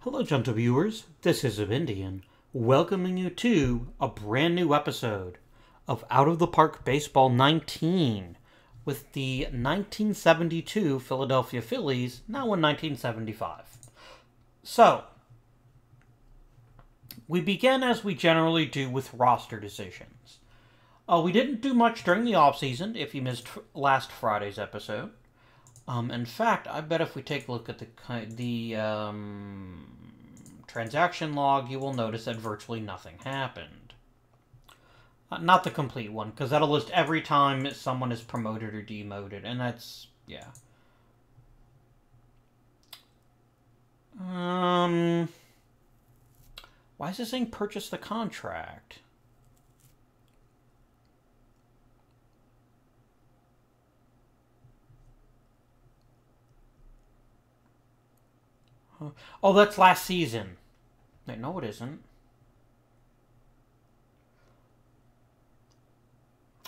Hello, gentle viewers. This is Indian, welcoming you to a brand new episode of Out of the Park Baseball 19 with the 1972 Philadelphia Phillies, now in 1975. So, we begin as we generally do with roster decisions. We didn't do much during the offseason, if you missed last Friday's episode. In fact, I bet if we take a look at the transaction log, you will notice that virtually nothing happened. Not the complete one, because that'll list every time someone is promoted or demoted, and that's, yeah. Why is this saying purchase the contract? Oh, that's last season. Wait, no, it isn't.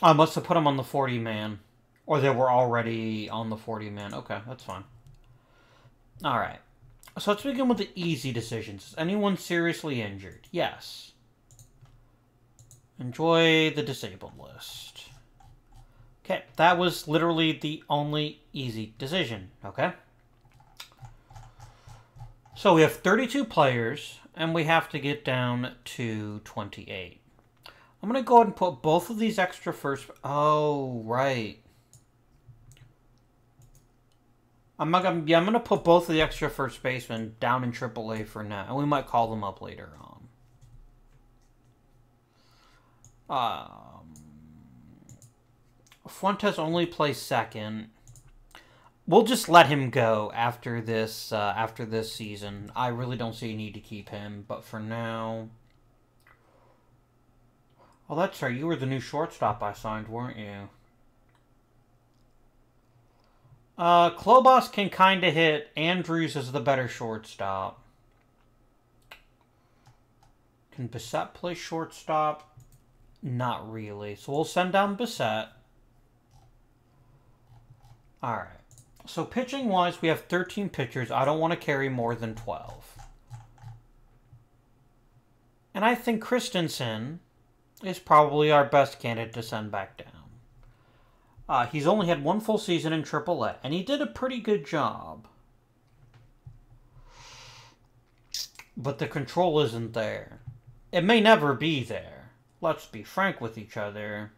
I must have put them on the 40-man. Or they were already on the 40-man. Okay, that's fine. Alright. So let's begin with the easy decisions. Is anyone seriously injured? Yes. Enjoy the disabled list. Okay, that was literally the only easy decision. Okay? So we have 32 players, and we have to get down to 28. I'm going to go ahead and put both of these extra first... Oh, right. I'm going to put both of the extra first basemen down in AAA for now, and we might call them up later on. Fuentes only plays second. We'll just let him go after this season. I really don't see a need to keep him, but for now... Oh, that's right. You were the new shortstop I signed, weren't you? Klobos can kind of hit. Andrews is the better shortstop. Can Bissett play shortstop? Not really. So we'll send down Bissett. Alright. So pitching-wise, we have 13 pitchers. I don't want to carry more than 12. And I think Christensen is probably our best candidate to send back down. He's only had one full season in AAA, and he did a pretty good job. But the control isn't there. It may never be there. Let's be frank with each other.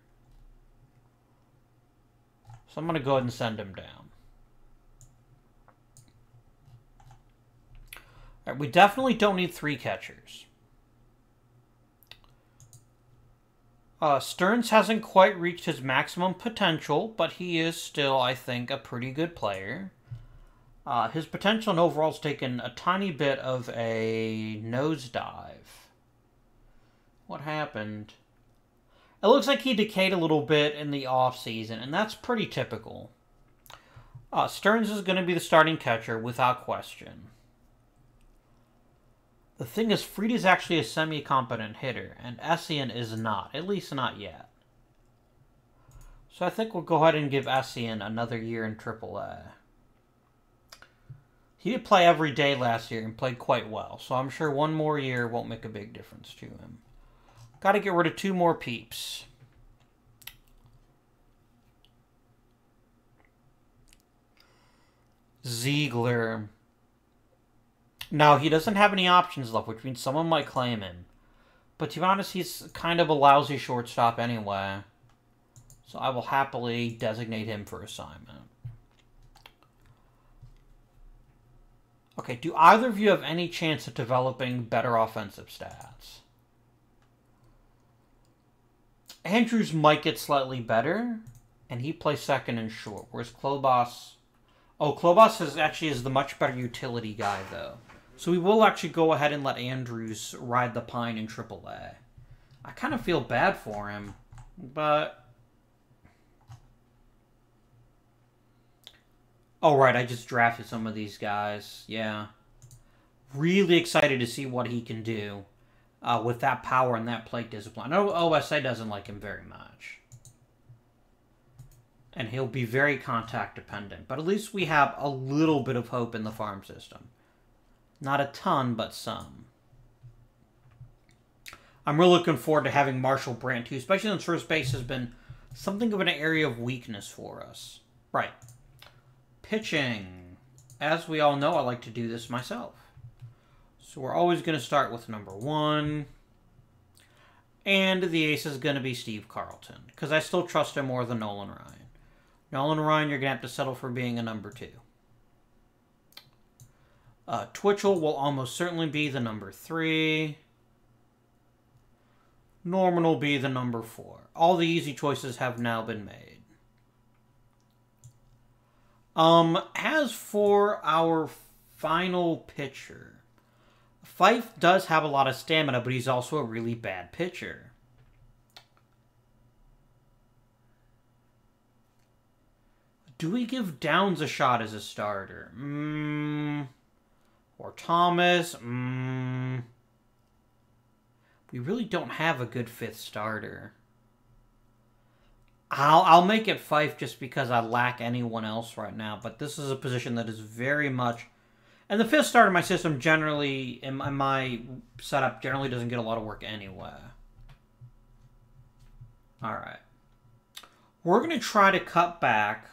So I'm going to go ahead and send him down. Right, we definitely don't need 3 catchers. Stearns hasn't quite reached his maximum potential, but he is still, I think, a pretty good player. His potential and overall's taken a tiny bit of a nosedive. What happened? It looks like he decayed a little bit in the offseason, and that's pretty typical. Stearns is going to be the starting catcher without question. The thing is, Fried is actually a semi-competent hitter, and Essien is not, at least not yet. So I think we'll go ahead and give Essien another year in AAA. He did play every day last year and played quite well, so I'm sure one more year won't make a big difference to him. Got to get rid of 2 more peeps. Ziegler. No, he doesn't have any options left, which means someone might claim him. But to be honest, he's kind of a lousy shortstop anyway. So I will happily designate him for assignment. Okay, do either of you have any chance of developing better offensive stats? Andrews might get slightly better, and he plays second and short, whereas Klobos... Oh, Klobos is the much better utility guy, though. So we will actually go ahead and let Andrews ride the pine in AAA. I kind of feel bad for him, but... Oh, right, I just drafted some of these guys. Yeah. Really excited to see what he can do with that power and that plate discipline. I know OSA doesn't like him very much. And he'll be very contact dependent. But at least we have a little bit of hope in the farm system. Not a ton, but some. I'm really looking forward to having Marshall Brandt, too, especially since first base has been something of an area of weakness for us. Right. Pitching. As we all know, I like to do this myself. So we're always going to start with number 1. And the ace is going to be Steve Carlton, because I still trust him more than Nolan Ryan. Nolan Ryan, you're going to have to settle for being a number 2. Twitchell will almost certainly be the number 3. Norman will be the number 4. All the easy choices have now been made. As for our final pitcher, Fife does have a lot of stamina, but he's also a really bad pitcher. Do we give Downs a shot as a starter? Or Thomas? We really don't have a good 5th starter. I'll make it Fife just because I lack anyone else right now, but this is a position that is very much... And the 5th starter in my system generally, in my setup, generally doesn't get a lot of work anyway. Alright. We're going to try to cut back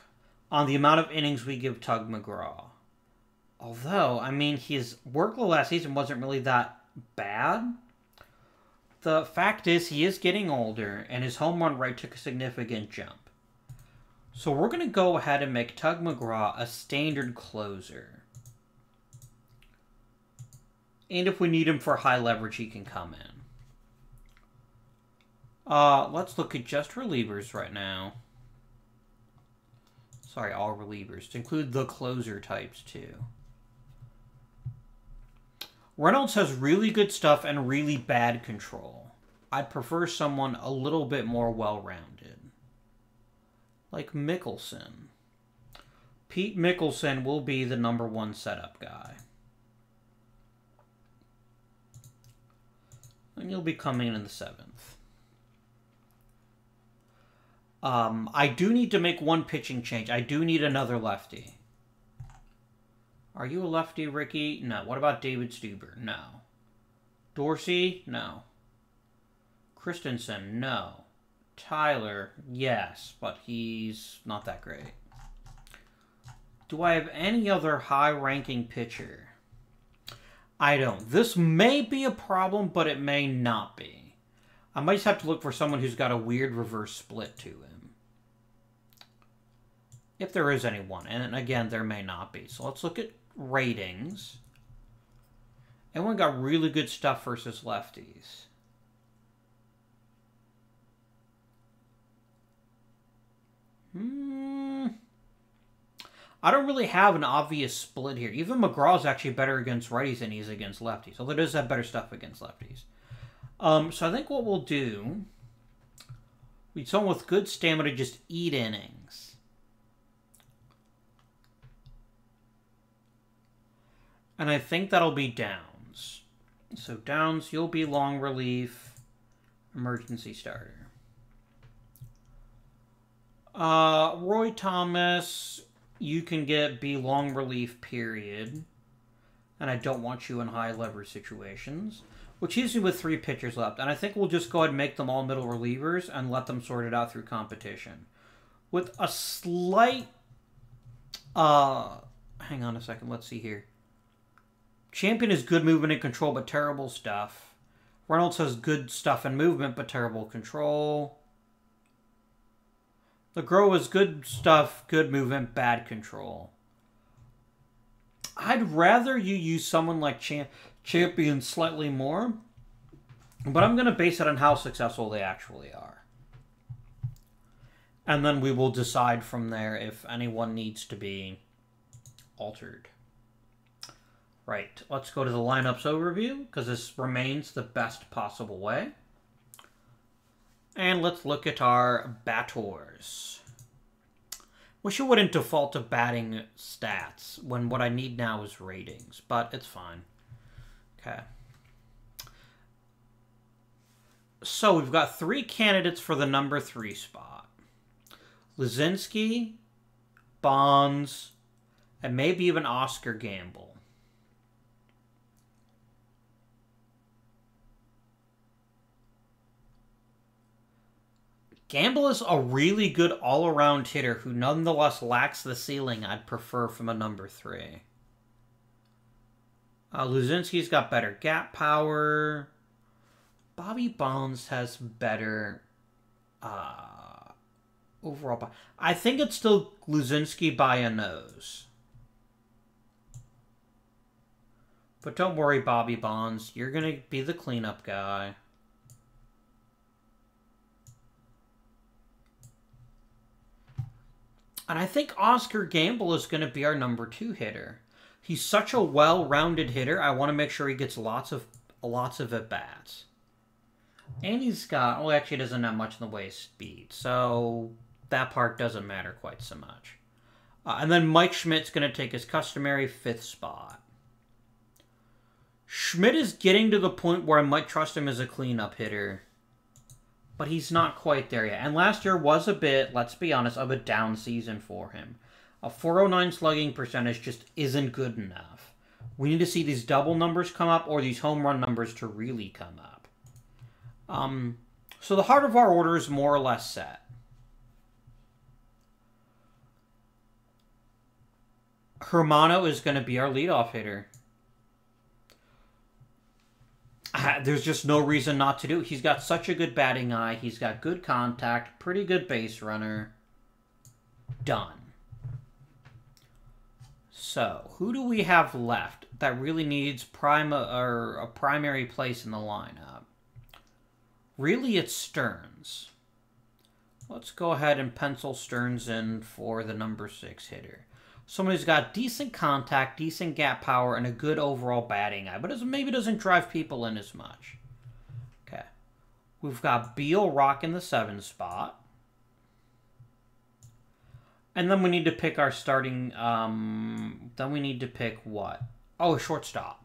on the amount of innings we give Tug McGraw. Although, I mean, his workload last season wasn't really that bad. The fact is, he is getting older, and his home run rate took a significant jump. So we're going to go ahead and make Tug McGraw a standard closer. And if we need him for high leverage, he can come in. Let's look at just relievers right now. Sorry, all relievers. To include the closer types, too. Reynolds has really good stuff and really bad control. I'd prefer someone a little bit more well-rounded. Like Mickelson. Pete Mickelson will be the number 1 setup guy. And he'll be coming in the 7th. I do need to make one pitching change. I do need another lefty. Are you a lefty, Ricky? No. What about David Stuber? No. Dorsey? No. Christensen? No. Tyler? Yes, but he's not that great. Do I have any other high-ranking pitcher? I don't. This may be a problem, but it may not be. I might just have to look for someone who's got a weird reverse split to him. If there is anyone. And again, there may not be. So let's look at ratings. Everyone got really good stuff versus lefties. I don't really have an obvious split here. Even McGraw's actually better against righties than he is against lefties. Although it does have better stuff against lefties. So I think what we'll do... We need someone with good stamina to just eat innings. And I think that'll be Downs. So Downs, you'll be long relief, emergency starter. Roy Thomas, you can be long relief, period. And I don't want you in high leverage situations. Which leaves me with 3 pitchers left. And I think we'll just go ahead and make them all middle relievers and let them sort it out through competition. With a slight... hang on a second, let's see here. Champion is good movement and control, but terrible stuff. Reynolds has good stuff and movement, but terrible control. LeGros is good stuff, good movement, bad control. I'd rather you use someone like Champion slightly more, but I'm going to base it on how successful they actually are. And then we will decide from there if anyone needs to be altered. Right, let's go to the lineups overview, because this remains the best possible way. And let's look at our batters. Wish it wouldn't default to batting stats, when what I need now is ratings, but it's fine. Okay. So we've got 3 candidates for the number 3 spot. Lazinski, Bonds, and maybe even Oscar Gamble. Gamble is a really good all-around hitter who nonetheless lacks the ceiling I'd prefer from a number 3. Luzinski's got better gap power. Bobby Bonds has better overall. I think it's still Luzinski by a nose. But don't worry, Bobby Bonds. You're going to be the cleanup guy. And I think Oscar Gamble is going to be our number 2 hitter. He's such a well-rounded hitter. I want to make sure he gets lots of at-bats. And he's got... Well, actually, he doesn't have much in the way of speed. So that part doesn't matter quite so much. And then Mike Schmidt's going to take his customary 5th spot. Schmidt is getting to the point where I might trust him as a cleanup hitter. But he's not quite there yet. And last year was a bit, let's be honest, of a down season for him. A .409 slugging percentage just isn't good enough. We need to see these double numbers come up or these home run numbers to really come up. So the heart of our order is more or less set. Hermano is going to be our leadoff hitter. There's just no reason not to do it. He's got such a good batting eye. He's got good contact, pretty good base runner. Done. So, who do we have left that really needs a primary place in the lineup? Really, it's Stearns. Let's go ahead and pencil Stearns in for the number 6 hitter. Someone who's got decent contact, decent gap power, and a good overall batting eye, but maybe doesn't drive people in as much. Okay. We've got Beal rocking the 7 spot. And then we need to pick our starting... then we need to pick what? Oh, a shortstop.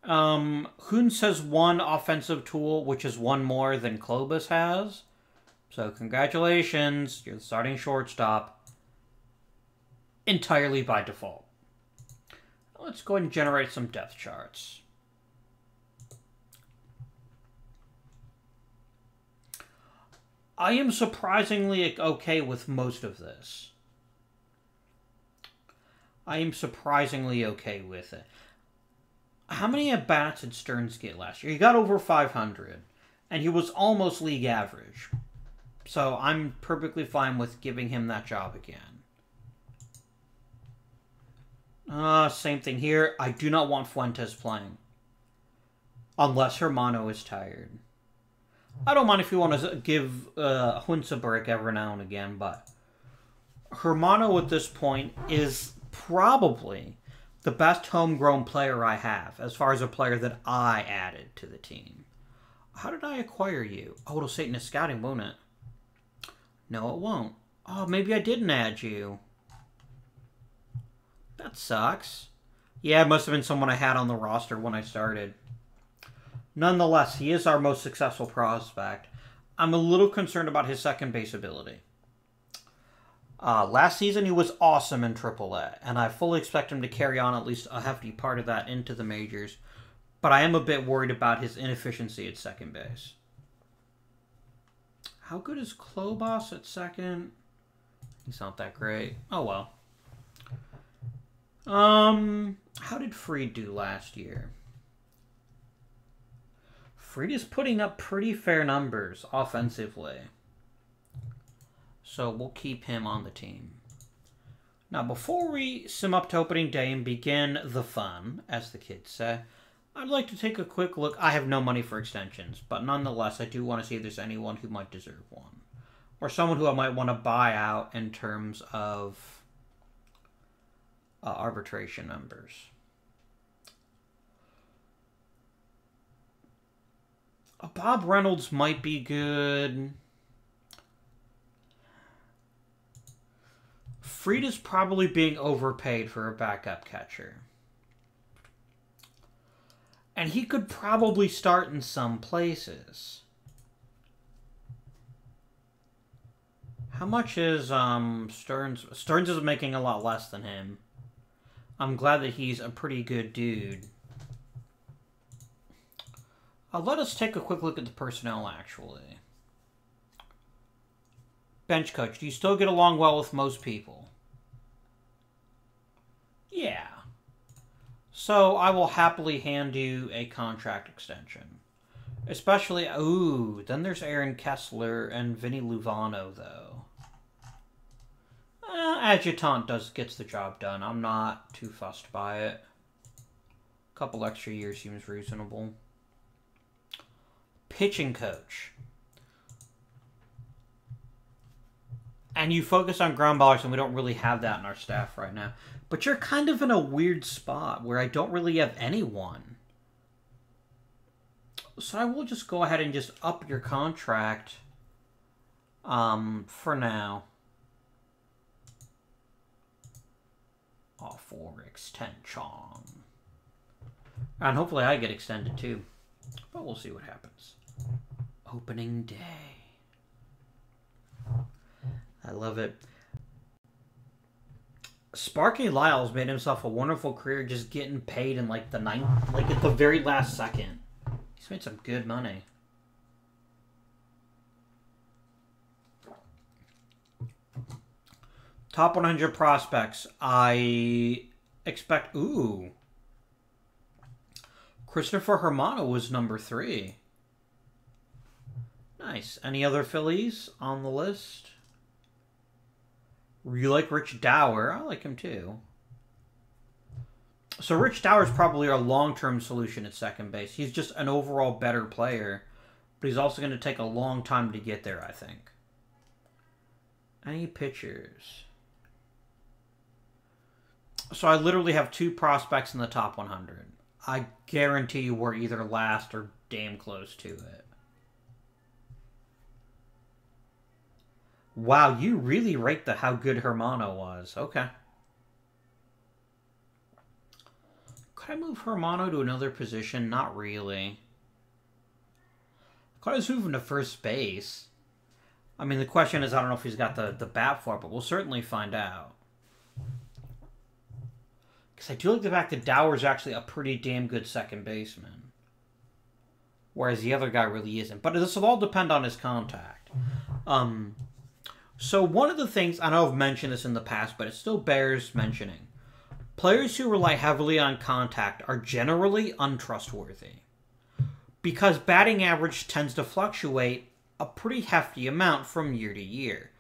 Huns has 1 offensive tool, which is 1 more than Klobus has. So congratulations, you're the starting shortstop. Entirely by default. Let's go ahead and generate some depth charts. I am surprisingly okay with most of this. I am surprisingly okay with it. How many at-bats did Stearns get last year? He got over 500, and he was almost league average. So I'm perfectly fine with giving him that job again. Same thing here. I do not want Fuentes playing. Unless Hermano is tired. I don't mind if you want to give Huntz a break every now and again, but Hermano at this point is probably the best homegrown player I have, as far as a player that I added to the team. How did I acquire you? Oh, it'll say it in his scouting, won't it? No, it won't. Oh, maybe I didn't add you. That sucks. Yeah, it must have been someone I had on the roster when I started. Nonetheless, he is our most successful prospect. I'm a little concerned about his second base ability. Last season, he was awesome in AAA, and I fully expect him to carry on at least a hefty part of that into the majors. But I am a bit worried about his inefficiency at second base. How good is Klobos at second? He's not that great. Oh, well. How did Fried do last year? Fried is putting up pretty fair numbers offensively. So we'll keep him on the team. Now, before we sim up to opening day and begin the fun, as the kids say, I'd like to take a quick look. I have no money for extensions, but nonetheless, I do want to see if there's anyone who might deserve one. Or someone who I might want to buy out in terms of arbitration numbers. Bob Reynolds might be good. Fried is probably being overpaid for a backup catcher. And he could probably start in some places. How much is Stearns? Stearns is making a lot less than him. I'm glad that he's a pretty good dude. Let us take a quick look at the personnel, actually. Bench coach, do you still get along well with most people? Yeah. So I will happily hand you a contract extension. Especially, ooh, then there's Aaron Kessler and Vinny Luvano, though. Adjutant gets the job done. I'm not too fussed by it. A couple extra years seems reasonable. Pitching coach. And you focus on ground ballers, and we don't really have that in our staff right now. But you're kind of in a weird spot where I don't really have anyone. So I will just go ahead and just up your contract for now. For extension. And hopefully I get extended too. But we'll see what happens. Opening day. I love it. Sparky Lyles made himself a wonderful career just getting paid in like the at the very last second. He's made some good money. Top 100 prospects. I expect... Ooh. Christopher Hermano was number 3. Nice. Any other Phillies on the list? You like Rich Dower? I like him too. So Rich Dower is probably our long-term solution at second base. He's just an overall better player, but he's also going to take a long time to get there, I think. Any pitchers? So I literally have 2 prospects in the top 100. I guarantee you we're either last or damn close to it. Wow, you really rate how good Hermano was. Okay. Could I move Hermano to another position? Not really. Could I just move him to first base? I mean, the question is, I don't know if he's got the bat for it, but we'll certainly find out. Because I do like the fact that Dower's actually a pretty damn good second baseman. Whereas the other guy really isn't. But this will all depend on his contact. So one of the things, I know I've mentioned this in the past, but it still bears mentioning. Players who rely heavily on contact are generally untrustworthy. Because batting average tends to fluctuate a pretty hefty amount from year to year.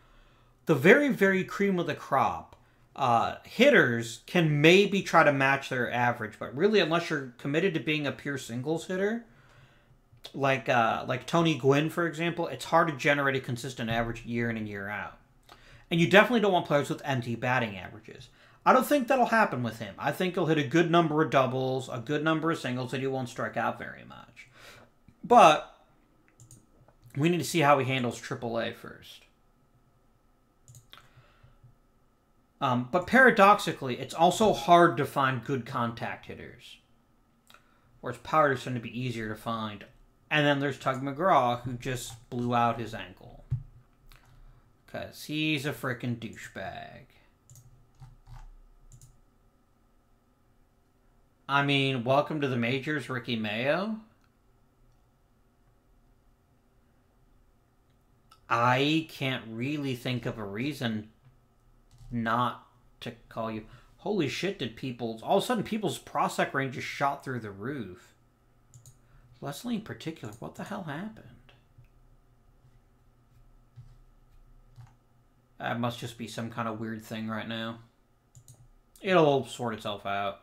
The very, very cream of the crop, hitters can maybe try to match their average, but really unless you're committed to being a pure singles hitter, like Tony Gwynn, for example, it's hard to generate a consistent average year in and year out. And you definitely don't want players with empty batting averages. I don't think that'll happen with him. I think he'll hit a good number of doubles, a good number of singles, and he won't strike out very much. But we need to see how he handles AAA first. But paradoxically, it's also hard to find good contact hitters. Whereas power hitters tend to be easier to find. And then there's Tug McGraw, who just blew out his ankle. Because he's a frickin' douchebag. I mean, welcome to the majors, Ricky Mayo. I can't really think of a reason not to call you. Holy shit, all of a sudden people's prospect range just shot through the roof. Leslie in particular, what the hell happened? That must just be some kind of weird thing right now. It'll sort itself out.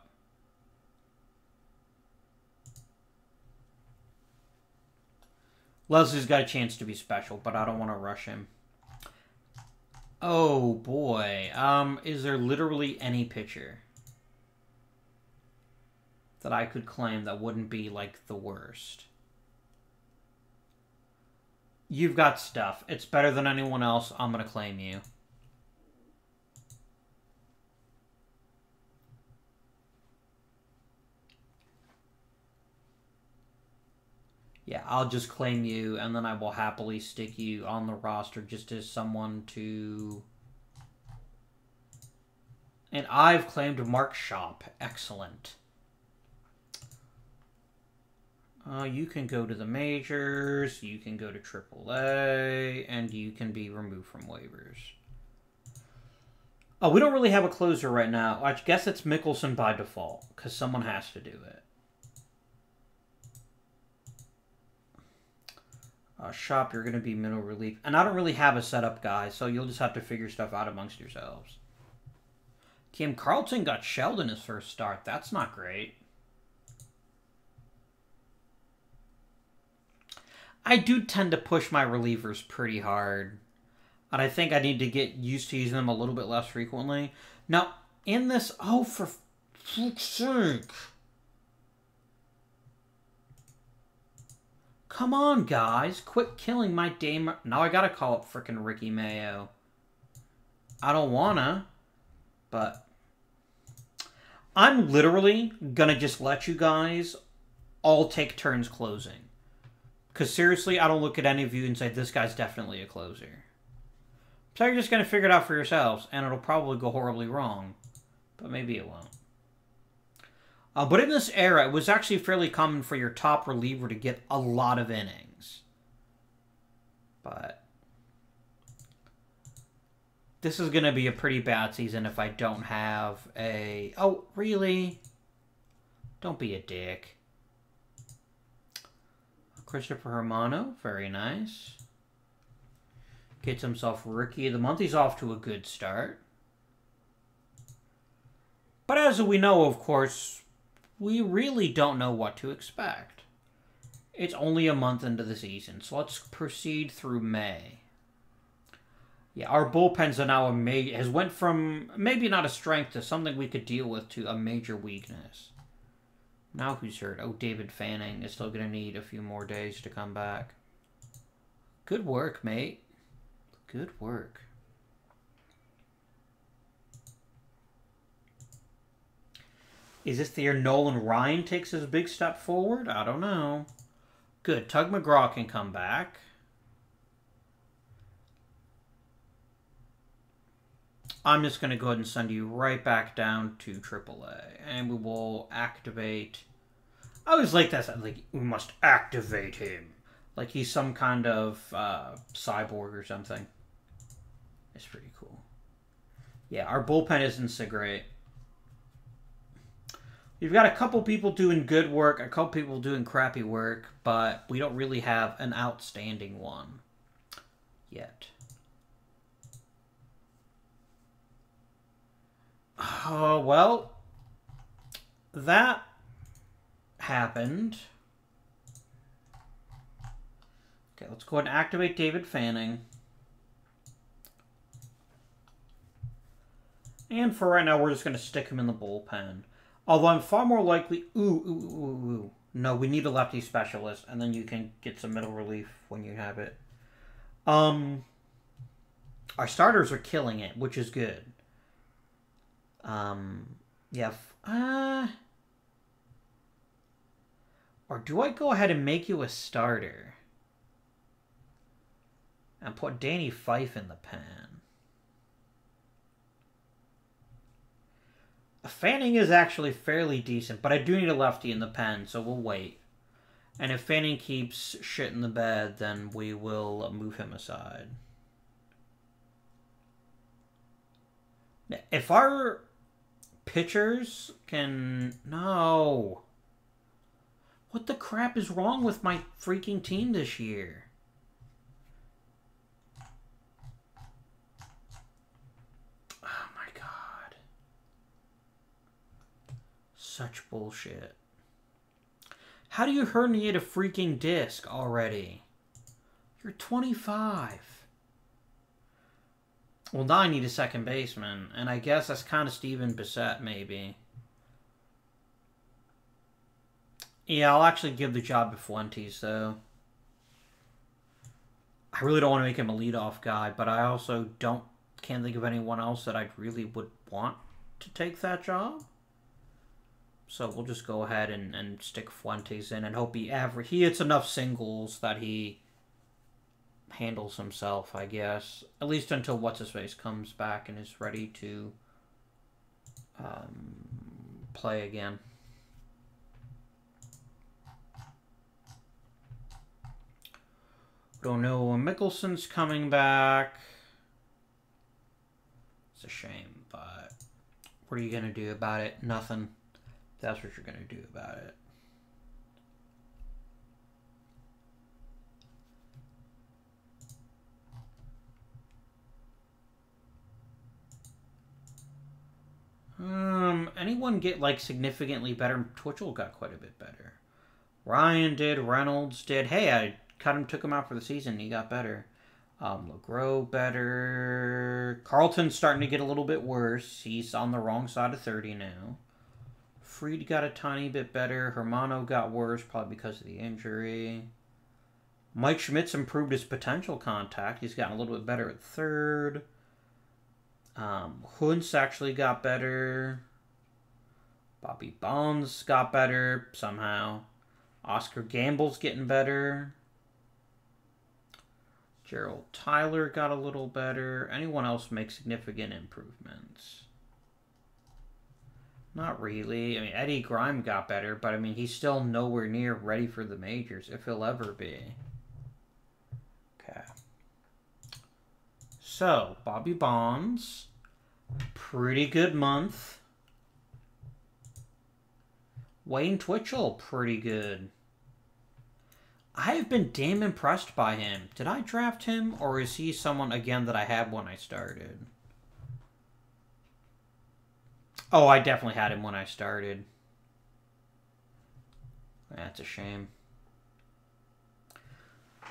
Leslie's got a chance to be special, but I don't want to rush him. Oh, boy. Is there literally any pitcher that I could claim that wouldn't be, like, the worst? You've got stuff. It's better than anyone else. I'm going to claim you. Yeah, I'll just claim you, and then I will happily stick you on the roster just as someone to... And I've claimed Mark Schopp. Excellent. You can go to the majors, you can go to AAA, and you can be removed from waivers. Oh, we don't really have a closer right now. I guess it's Mickelson by default, because someone has to do it. Shop, you're going to be middle relief. And I don't really have a setup, guys, so you'll just have to figure stuff out amongst yourselves. Kim Carlton got shelled in his first start. That's not great. I do tend to push my relievers pretty hard. And I think I need to get used to using them a little bit less frequently. Now, in this... Oh, for fuck's sake. Come on, guys. Quit killing my Dame. Now I gotta call up frickin' Ricky Mayo. I don't wanna, but... I'm literally gonna just let you guys all take turns closing. Because seriously, I don't look at any of you and say, this guy's definitely a closer. So you're just gonna figure it out for yourselves, and it'll probably go horribly wrong. But maybe it won't. But in this era, it was actually fairly common for your top reliever to get a lot of innings. But this is going to be a pretty bad season if I don't have a... Oh, really? Don't be a dick. Christopher Hermano, very nice. Gets himself Rookie of the Month. He's off to a good start. But as we know, of course... We really don't know what to expect. It's only a month into the season, so let's proceed through May. Yeah, our bullpens are now has went from maybe not a strength to something we could deal with to a major weakness. Now who's hurt? Oh, David Fanning is still going to need a few more days to come back. Good work, mate. Good work. Is this the year Nolan Ryan takes his big step forward? I don't know. Good. Tug McGraw can come back. I'm just going to go ahead and send you right back down to AAA. And we will activate... I always like that. Like, we must activate him. Like he's some kind of cyborg or something. It's pretty cool. Yeah, our bullpen isn't so great. You've got a couple people doing good work, a couple people doing crappy work, but we don't really have an outstanding one yet. Oh, well, that happened. Okay, let's go ahead and activate David Fanning. And for right now, we're just going to stick him in the bullpen. Although I'm far more likely... Ooh. No, we need a lefty specialist, and then you can get some middle relief when you have it. Our starters are killing it, which is good. Yeah. Or do I go ahead and make you a starter? And put Danny Fife in the pen? Fanning is actually fairly decent, but I do need a lefty in the pen, so we'll wait. And if Fanning keeps shit in the bed, then we will move him aside. If our pitchers can... No. What the crap is wrong with my freaking team this year? Such bullshit. How do you herniate a freaking disc already? You're 25. Well, now I need a second baseman, and I guess that's kind of Steven Bissett, maybe. Yeah, I'll actually give the job to Fuentes, though. I really don't want to make him a leadoff guy, but I also can't think of anyone else that I really would want to take that job. So we'll just go ahead and stick Fuentes in and hope he hits enough singles that he handles himself, I guess. At least until What's-His-Face comes back and is ready to play again. Don't know when Mickelson's coming back. It's a shame, but what are you going to do about it? Nothing. That's what you're going to do about it. Anyone get, like, significantly better? Twitchell got quite a bit better. Ryan did. Reynolds did. Hey, I took him out for the season. He got better. LeGros better. Carlton's starting to get a little bit worse. He's on the wrong side of 30 now. Fried got a tiny bit better. Hermano got worse, probably because of the injury. Mike Schmidt's improved his potential contact. He's gotten a little bit better at third. Huntz actually got better. Bobby Bonds got better somehow. Oscar Gamble's getting better. Gerald Tyler got a little better. Anyone else make significant improvements? Not really. I mean, Eddie Grime got better, but I mean, he's still nowhere near ready for the majors, if he'll ever be. Okay. So, Bobby Bonds, pretty good month. Wayne Twitchell, pretty good. I have been damn impressed by him. Did I draft him, or is he someone, again, that I had when I started? Oh, I definitely had him when I started. That's a shame.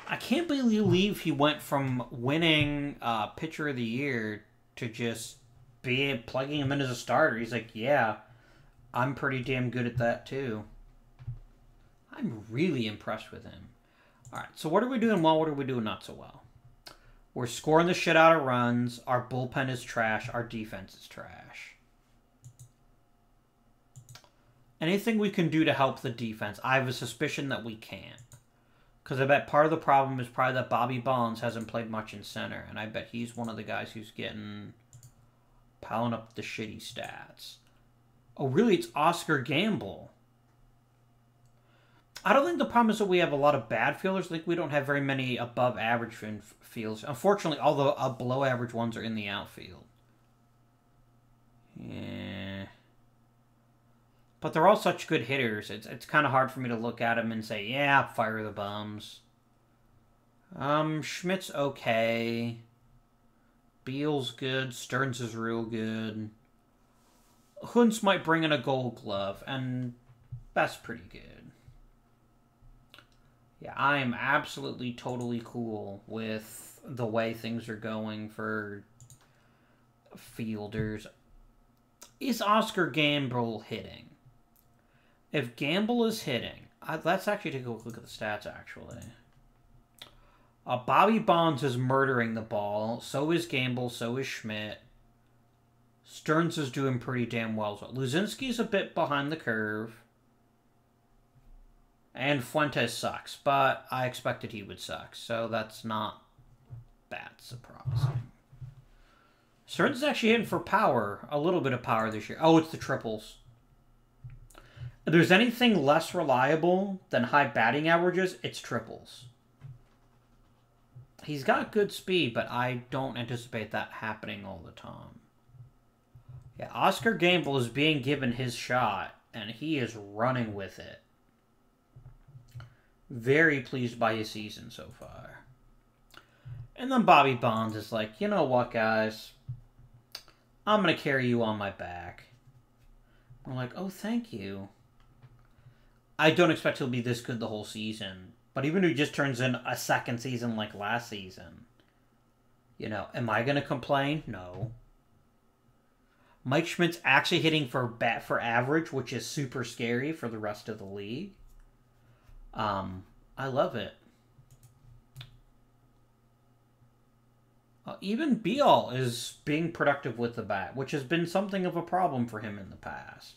I can't believe he went from winning Pitcher of the Year to just plugging him in as a starter. He's like, yeah, I'm pretty damn good at that too. I'm really impressed with him. All right, so what are we doing well? What are we doing not so well? We're scoring the shit out of runs. Our bullpen is trash. Our defense is trash. Anything we can do to help the defense? I have a suspicion that we can't. Because I bet part of the problem is probably that Bobby Bonds hasn't played much in center. And I bet he's one of the guys who's piling up the shitty stats. Oh, really? It's Oscar Gamble. I don't think the problem is that we have a lot of bad fielders. Like, we don't have very many above average fields. Unfortunately, all the below average ones are in the outfield. Yeah. But they're all such good hitters. It's kind of hard for me to look at them and say, yeah, fire the bums. Schmidt's okay. Beal's good. Stearns is real good. Huntz might bring in a Gold Glove, and that's pretty good. Yeah, I am absolutely totally cool with the way things are going for fielders. Is Oscar Gamble hitting? If Gamble is hitting, let's actually take a look at the stats, actually. Bobby Bonds is murdering the ball. So is Gamble. So is Schmidt. Stearns is doing pretty damn well. So Luzinski's a bit behind the curve. And Fuentes sucks, but I expected he would suck. So that's not that surprising. Stearns is actually hitting for power. A little bit of power this year. Oh, it's the triples. If there's anything less reliable than high batting averages, it's triples. He's got good speed, but I don't anticipate that happening all the time. Yeah, Oscar Gamble is being given his shot, and he is running with it. Very pleased by his season so far. And then Bobby Bonds is like, you know what, guys? I'm going to carry you on my back. I'm like, oh, thank you. I don't expect he'll be this good the whole season. But even if he just turns in a second season like last season, you know, am I going to complain? No. Mike Schmidt's actually hitting for average, which is super scary for the rest of the league. I love it. Even Beal is being productive with the bat, which has been something of a problem for him in the past.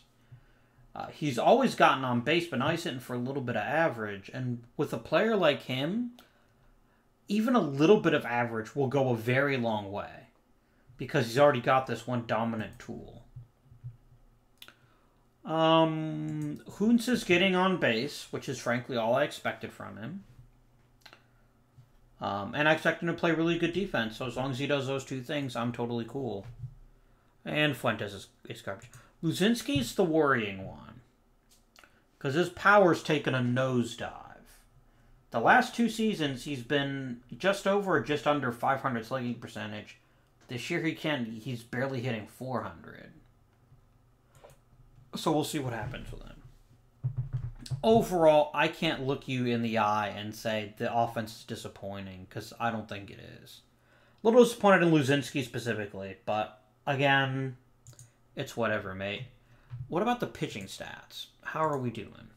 He's always gotten on base, but now he's hitting for a little bit of average. And with a player like him, even a little bit of average will go a very long way. Because he's already got this one dominant tool. Huntz is getting on base, which is frankly all I expected from him. And I expect him to play really good defense. So as long as he does those two things, I'm totally cool. And Fuentes is garbage. Luzinski's the worrying one. Because his power's taken a nosedive. The last 2 seasons, he's been just over or just under 500 slugging percentage. This year, he's barely hitting 400. So we'll see what happens with him. Overall, I can't look you in the eye and say the offense is disappointing, because I don't think it is. A little disappointed in Luzinski specifically, but again, it's whatever, mate. What about the pitching stats? How are we doing?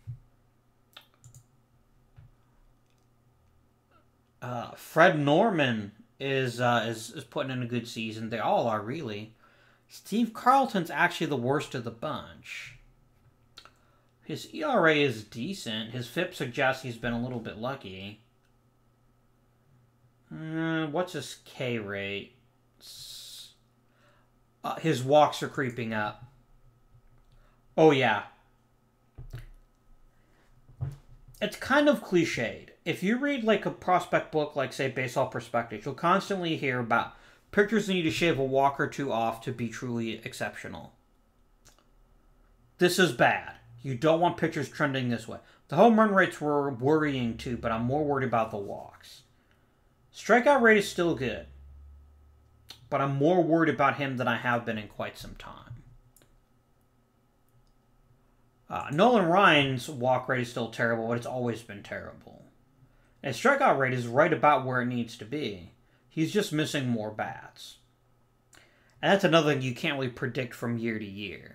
Fred Norman is putting in a good season. They all are, really. Steve Carlton's actually the worst of the bunch. His ERA is decent. His FIP suggests he's been a little bit lucky. What's his K rate? His walks are creeping up. Oh, yeah. It's kind of cliched. If you read like a prospect book like, say, Baseball Prospectus, you'll constantly hear about pitchers need to shave a walk or two off to be truly exceptional. This is bad. You don't want pitchers trending this way. The home run rates were worrying too, but I'm more worried about the walks. Strikeout rate is still good, but I'm more worried about him than I have been in quite some time. Nolan Ryan's walk rate is still terrible, but it's always been terrible. And his strikeout rate is right about where it needs to be. He's just missing more bats. And that's another thing you can't really predict from year to year.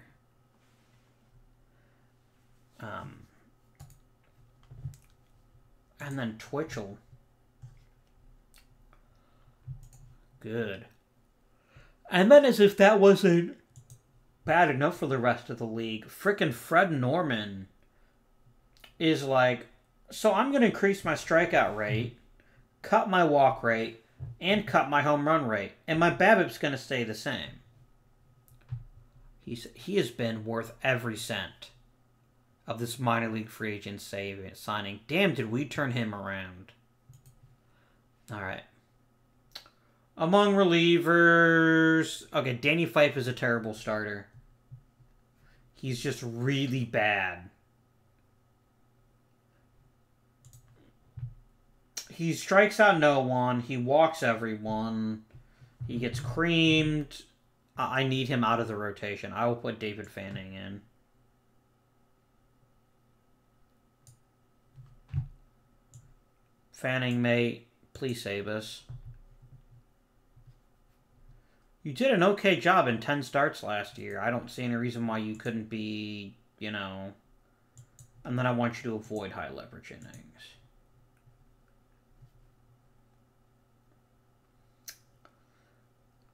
And then Twitchell. Good. And then, as if that wasn't bad enough for the rest of the league, frickin' Fred Norman is like, so I'm going to increase my strikeout rate, cut my walk rate, and cut my home run rate, and my BABIP's going to stay the same. He has been worth every cent of this minor league free agent signing. Damn, did we turn him around. All right. Among relievers, okay, Danny Fife is a terrible starter. He's just really bad. He strikes out no one. He walks everyone. He gets creamed. I need him out of the rotation. I will put David Fanning in. Fanning, mate, please save us. You did an okay job in 10 starts last year. I don't see any reason why you couldn't be, you know... And then I want you to avoid high leverage innings.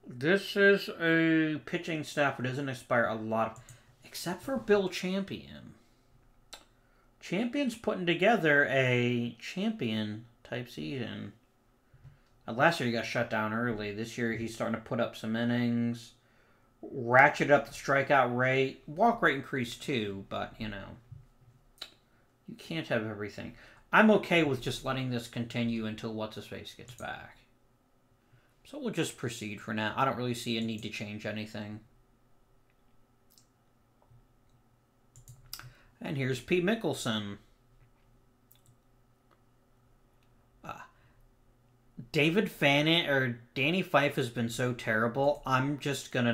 This is a pitching staff that doesn't inspire a lot, except for Bill Champion. Champion's putting together a champion-type season. Last year he got shut down early. This year he's starting to put up some innings. Ratchet up the strikeout rate. Walk rate increased too, but, you know. You can't have everything. I'm okay with just letting this continue until What's-His-Face gets back. So we'll just proceed for now. I don't really see a need to change anything. And here's Pete Mickelson. David Fanning or Danny Fife has been so terrible. I'm just gonna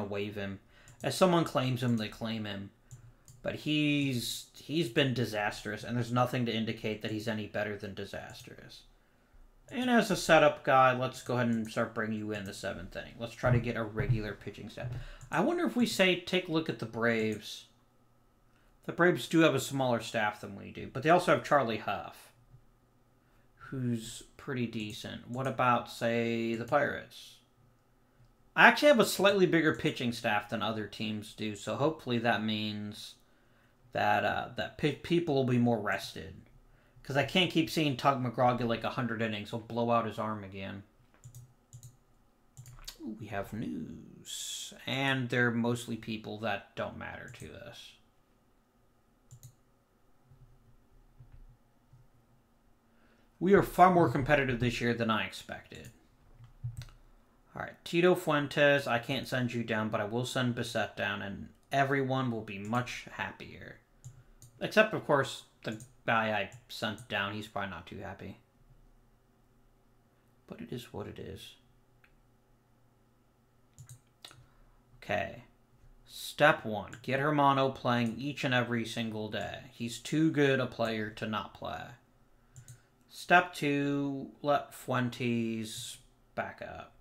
waive him. As someone claims him, they claim him. But he's been disastrous, and there's nothing to indicate that he's any better than disastrous. And as a setup guy, let's go ahead and start bringing you in the 7th inning. Let's try to get a regular pitching staff. I wonder if we take a look at the Braves. The Braves do have a smaller staff than we do, but they also have Charlie Huff, who's pretty decent. What about, say, the Pirates? I actually have a slightly bigger pitching staff than other teams do, so hopefully that means that people will be more rested. Because I can't keep seeing Tug McGraw get like 100 innings. He'll blow out his arm again. Ooh, we have news. And they're mostly people that don't matter to us. We are far more competitive this year than I expected. All right, Tito Fuentes, I can't send you down, but I will send Bissett down, and everyone will be much happier. Except, of course, the guy I sent down, he's probably not too happy. But it is what it is. Okay. Step 1. Get Hermano playing each and every single day. He's too good a player to not play. Step 2. Let Fuentes back up.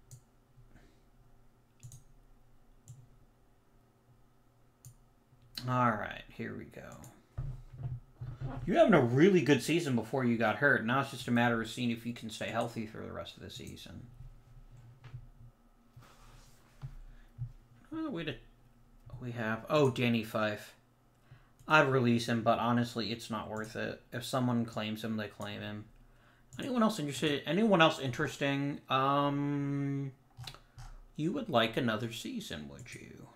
Alright, here we go. You're having a really good season before you got hurt. Now it's just a matter of seeing if you can stay healthy for the rest of the season. Oh, we have... Oh, Danny Fife. I'd release him, but honestly, it's not worth it. If someone claims him, they claim him. Anyone else interested? Anyone else interesting? You would like another season, would you?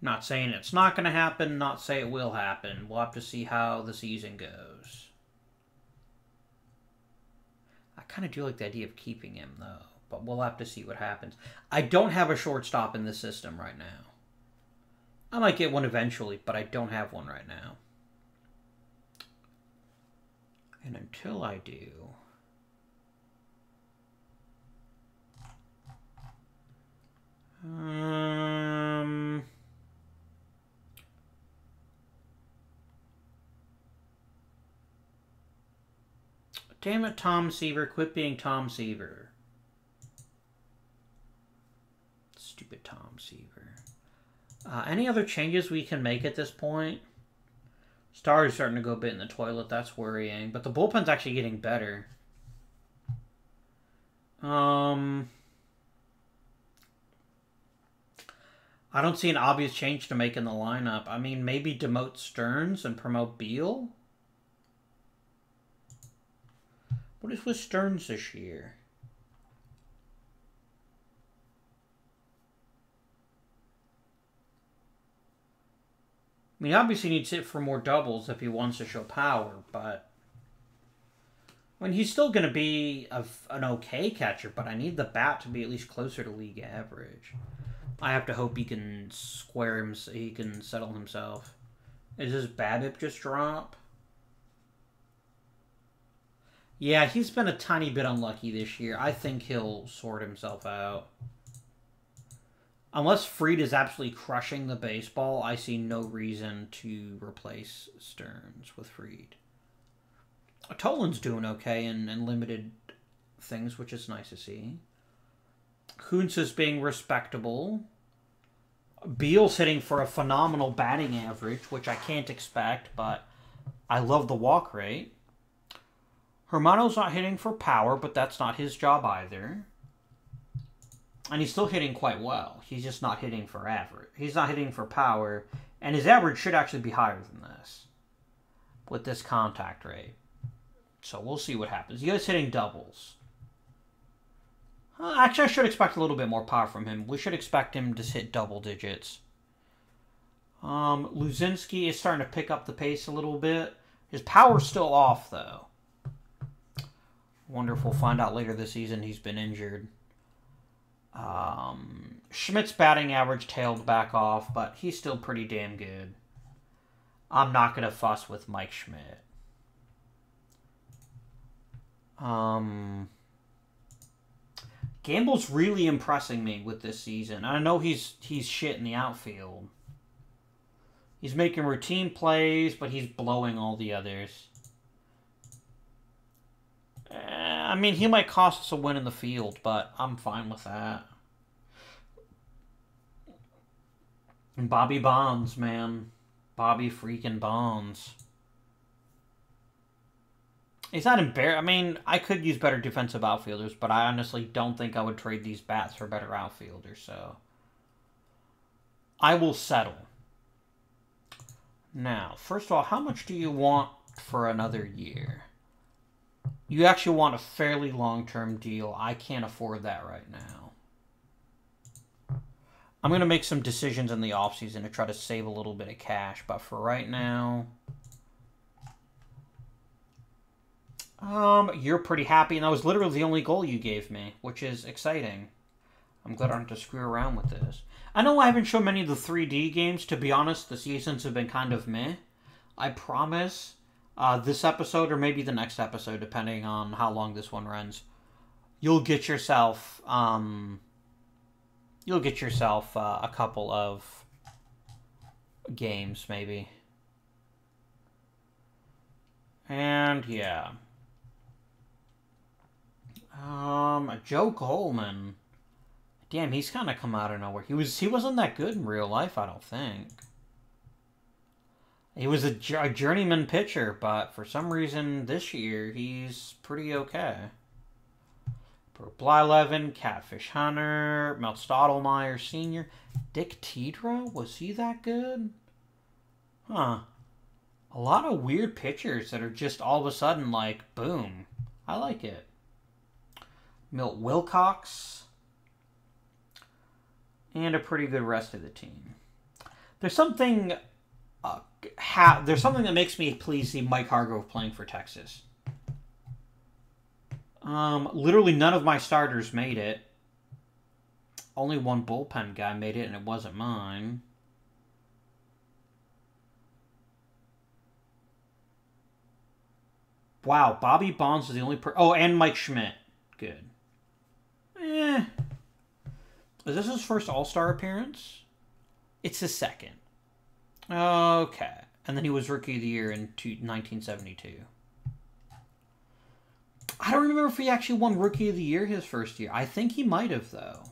Not saying it's not going to happen, not say it will happen. We'll have to see how the season goes. I kind of do like the idea of keeping him, though. But we'll have to see what happens. I don't have a shortstop in the system right now. I might get one eventually, but I don't have one right now. And until I do... Damn it, Tom Seaver. Quit being Tom Seaver. Stupid Tom Seaver. Any other changes we can make at this point? Star's starting to go a bit in the toilet. That's worrying. But the bullpen's actually getting better. I don't see an obvious change to make in the lineup. I mean, maybe demote Stearns and promote Beal? What is with Stearns this year? I mean, obviously he needs to hit for more doubles if he wants to show power, but... I mean, he's still going to be an okay catcher, but I need the bat to be at least closer to league average. I have to hope he can square him, so he can settle himself. Is his BABIP just drop? Yeah, he's been a tiny bit unlucky this year. I think he'll sort himself out. Unless Fried is absolutely crushing the baseball, I see no reason to replace Stearns with Fried. Tolan's doing okay in limited things, which is nice to see. Kuntz is being respectable. Beal's hitting for a phenomenal batting average, which I can't expect, but I love the walk rate. Hermano's not hitting for power, but that's not his job either. And he's still hitting quite well. He's just not hitting for average. He's not hitting for power, and his average should actually be higher than this with this contact rate. So we'll see what happens. He is hitting doubles. Actually, I should expect a little bit more power from him. We should expect him to hit double digits. Luzinski is starting to pick up the pace a little bit. His power's still off, though. Wonder if we'll find out later this season he's been injured. Schmidt's batting average tailed back off, but he's still pretty damn good. I'm not going to fuss with Mike Schmidt. Gamble's really impressing me with this season. I know he's shit in the outfield. He's making routine plays, but he's blowing all the others. I mean, he might cost us a win in the field, but I'm fine with that. And Bobby Bonds, man. Bobby freaking Bonds. He's not embarrassed. I mean, I could use better defensive outfielders, but I honestly don't think I would trade these bats for better outfielders, so... I will settle. Now, first of all, how much do you want for another year? You actually want a fairly long-term deal. I can't afford that right now. I'm going to make some decisions in the offseason to try to save a little bit of cash, but for right now... You're pretty happy, and that was literally the only goal you gave me, which is exciting. I'm glad I don't have to screw around with this. I know I haven't shown many of the 3D games. To be honest, the seasons have been kind of meh. I promise this episode, or maybe the next episode, depending on how long this one runs, you'll get yourself a couple of games, maybe. And yeah. Joe Coleman. Damn, he's kind of come out of nowhere. He wasn't that good in real life, I don't think. He was a journeyman pitcher, but for some reason this year he's pretty okay. Blyleven, Catfish Hunter, Mel Stottlemyre Sr. Dick Tidra? Was he that good? Huh. A lot of weird pitchers that are just all of a sudden like, boom. I like it. Milt Wilcox. And a pretty good rest of the team. There's something that makes me pleased to see Mike Hargrove playing for Texas. Literally none of my starters made it. Only one bullpen guy made it, and it wasn't mine. Wow, Bobby Bonds is the only Oh, and Mike Schmidt. Good. Is this his first All-Star appearance? It's his second. Okay. And then he was Rookie of the Year in 1972. I don't remember if he actually won Rookie of the Year his first year. I think he might have, though.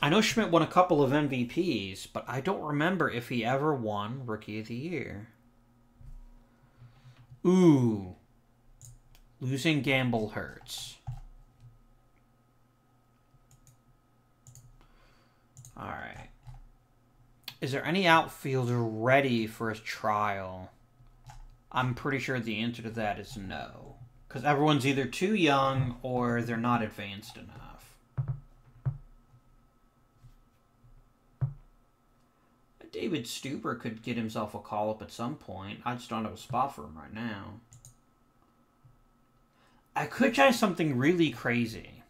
I know Schmidt won a couple of MVPs, but I don't remember if he ever won Rookie of the Year. Ooh. Losing Gamble hurts. Alright. Is there any outfielder ready for a trial? I'm pretty sure the answer to that is no. Because everyone's either too young or they're not advanced enough. David Stuber could get himself a call-up at some point. I just don't have a spot for him right now. I could try something really crazy.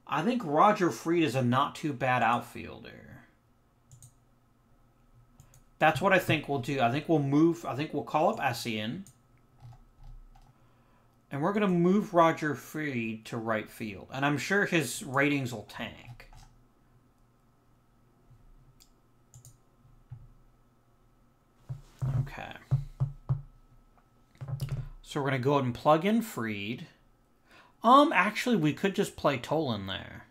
I think Roger Freed is a not too bad outfielder. That's what I think we'll do. I think we'll call up Essien. And we're going to move Roger Freed to right field. And I'm sure his ratings will tank. Okay. So we're going to go ahead and plug in Freed. Actually, we could just play Tolan there.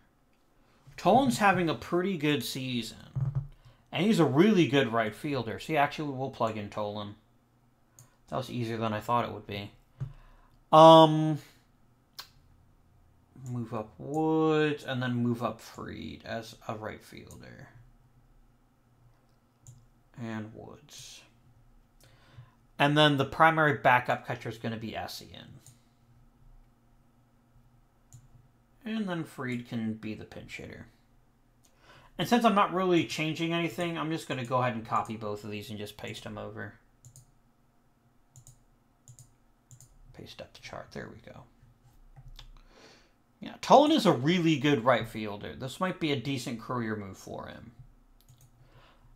Tolan's having a pretty good season. And he's a really good right fielder. So, yeah, actually, we'll plug in Tolan. That was easier than I thought it would be. Move up Woods, and then move up Freed as a right fielder. And Woods. And then the primary backup catcher is going to be Essien. And then Freed can be the pinch hitter. And since I'm not really changing anything, I'm just going to go ahead and copy both of these and just paste them over. Paste up the chart. There we go. Yeah, Tolan is a really good right fielder. This might be a decent career move for him.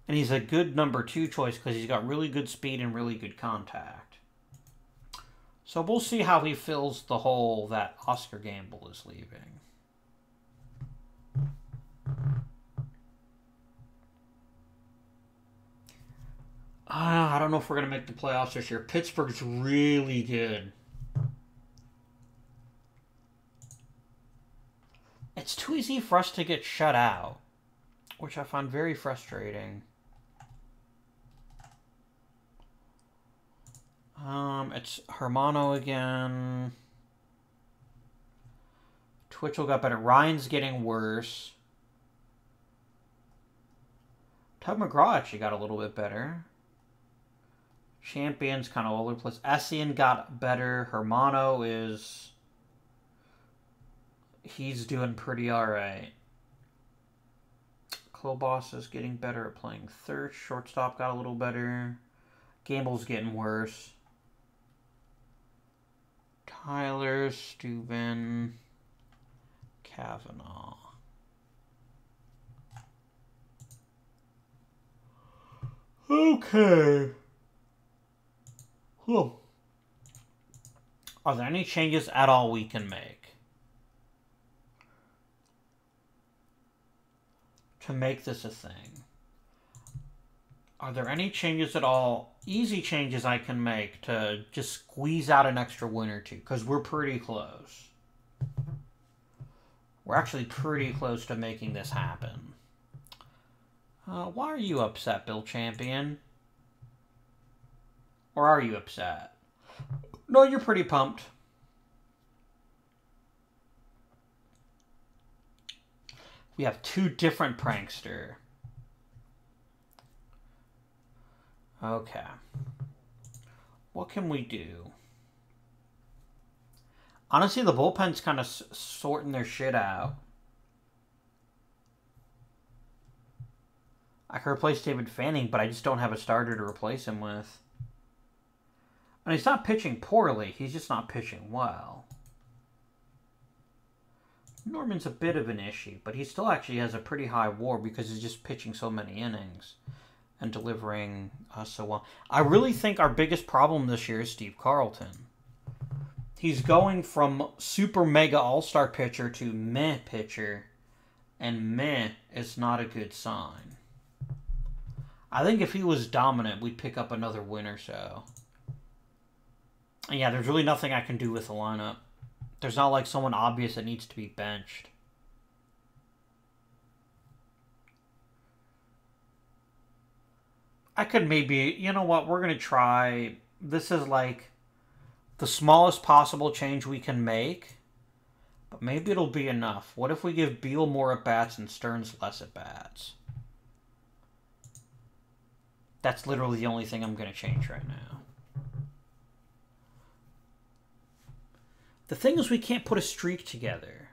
And he's a good number 2 choice because he's got really good speed and really good contact. So we'll see how he fills the hole that Oscar Gamble is leaving. I don't know if we're going to make the playoffs this year. Pittsburgh's really good. It's too easy for us to get shut out, which I find very frustrating. It's Hermano again. Twitchell got better. Ryan's getting worse. Tug McGraw actually got a little bit better. Champion's kind of all over the place. Essien got better. Hermano is... He's doing pretty alright. Kloboss is getting better at playing third. Shortstop got a little better. Gamble's getting worse. Tyler, Steuben, Kavanaugh. Okay. Cool. Are there any changes at all we can make to make this a thing? Are there any changes at all, easy changes I can make to just squeeze out an extra win or two? Because we're pretty close. We're actually pretty close to making this happen. Why are you upset, Bill Champion? Or are you upset? No, you're pretty pumped. We have two different prankster. Okay. What can we do? Honestly, the bullpen's kind of sorting their shit out. I could replace David Fanning, but I just don't have a starter to replace him with. And he's not pitching poorly. He's just not pitching well. Norman's a bit of an issue, but he still actually has a pretty high WAR because he's just pitching so many innings and delivering so well. I really think our biggest problem this year is Steve Carlton. He's going from super mega all-star pitcher to meh pitcher, and meh is not a good sign. I think if he was dominant, we'd pick up another win or so. And yeah, there's really nothing I can do with the lineup. There's not like someone obvious that needs to be benched. I could maybe, you know what, we're going to try. This is like the smallest possible change we can make, but maybe it'll be enough. What if we give Beal more at-bats and Stearns less at-bats? That's literally the only thing I'm going to change right now. The thing is, we can't put a streak together.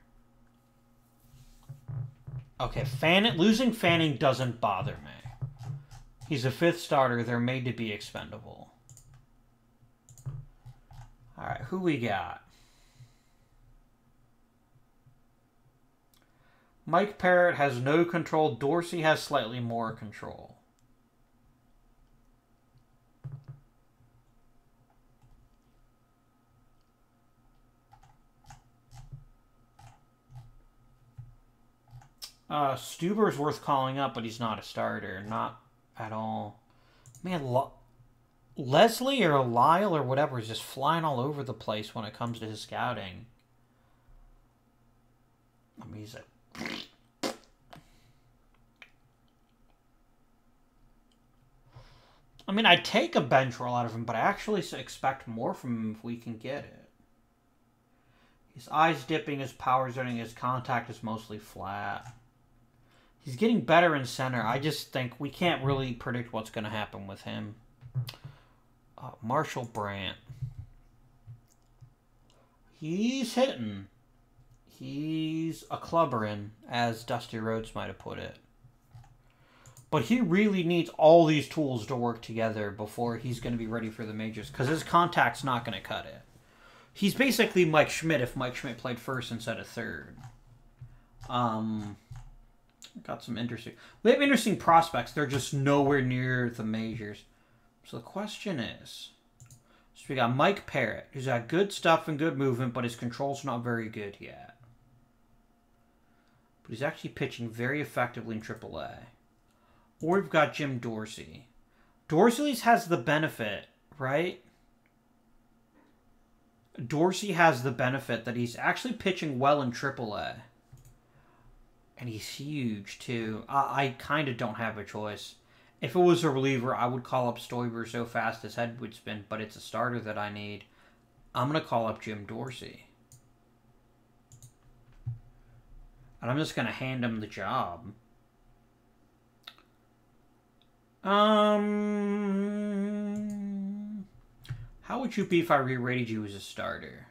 Okay, losing Fanning doesn't bother me. He's a fifth starter. They're made to be expendable. All right, who we got? Mike Parrott has no control. Dorsey has slightly more control. Stuber's worth calling up, but he's not a starter. Not at all. Man, Leslie or Lyle or whatever is just flying all over the place when it comes to his scouting. I mean, he's a... I mean, I'd take a bench roll out of him, but I actually expect more from him if we can get it. His eyes dipping, his power zoning, his contact is mostly flat. He's getting better in center. I just think we can't really predict what's going to happen with him. Marshall Brandt. He's hitting. He's a clubbering, as Dusty Rhodes might have put it. But he really needs all these tools to work together before he's going to be ready for the majors, because his contact's not going to cut it. He's basically Mike Schmidt if Mike Schmidt played first instead of third. Got some interesting... We have interesting prospects. They're just nowhere near the majors. So the question is... So we got Mike Parrott, who's got good stuff and good movement, but his control's not very good yet. But he's actually pitching very effectively in AAA. Or we've got Jim Dorsey. Dorsey has the benefit, right? Dorsey has the benefit that he's actually pitching well in AAA. And he's huge, too. I kind of don't have a choice. If it was a reliever, I would call up Stoiber so fast his head would spin, but it's a starter that I need. I'm going to call up Jim Dorsey. And I'm just going to hand him the job. How would you be if I re-rated you as a starter?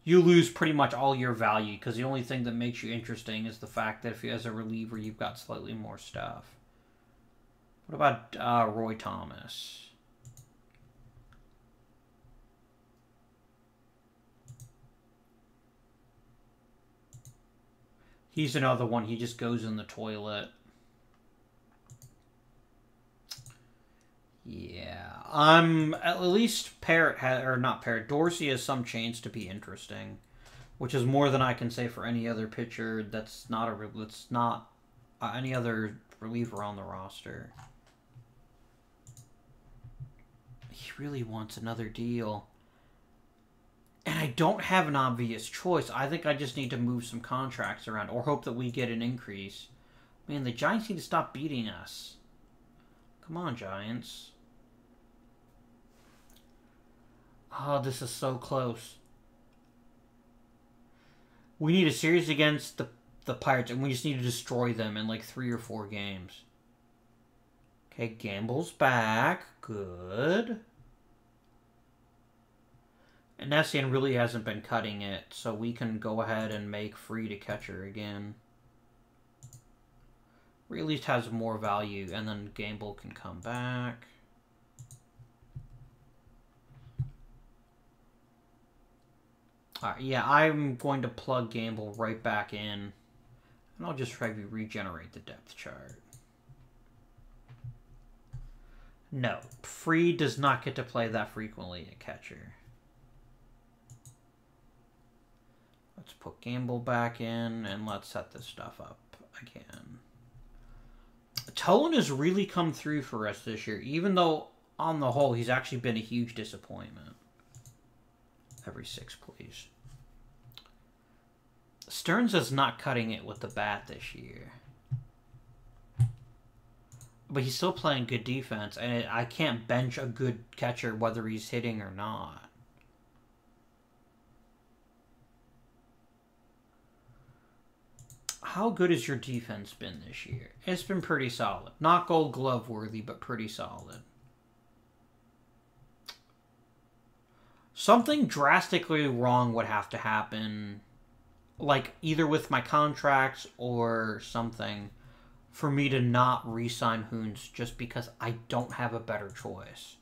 You lose pretty much all your value because the only thing that makes you interesting is the fact that if you as a reliever, you've got slightly more stuff. What about Roy Thomas? He's another one. He just goes in the toilet. Yeah. At least Parrott had, or not Parrott, Dorsey has some chance to be interesting, which is more than I can say for any other pitcher that's not any other reliever on the roster. He really wants another deal. And I don't have an obvious choice. I think I just need to move some contracts around or hope that we get an increase. Man, the Giants need to stop beating us. Come on, Giants. Oh, this is so close. We need a series against the Pirates, and we just need to destroy them in like 3 or 4 games. Okay, Gamble's back. Good. And Nessian really hasn't been cutting it, so we can go ahead and make free to catcher again. Or at least has more value, and then Gamble can come back. Alright, yeah, I'm going to plug Gamble right back in. And I'll just try to regenerate the depth chart. No, Free does not get to play that frequently at catcher. Let's put Gamble back in, and let's set this stuff up again. Tolan has really come through for us this year, even though, on the whole, he's actually been a huge disappointment. Every 6, please. Stearns is not cutting it with the bat this year. But he's still playing good defense, and I can't bench a good catcher whether he's hitting or not. How good has your defense been this year? It's been pretty solid. Not Gold Glove worthy, but pretty solid. Something drastically wrong would have to happen, like either with my contracts or something, for me to not re-sign Hoons just because I don't have a better choice.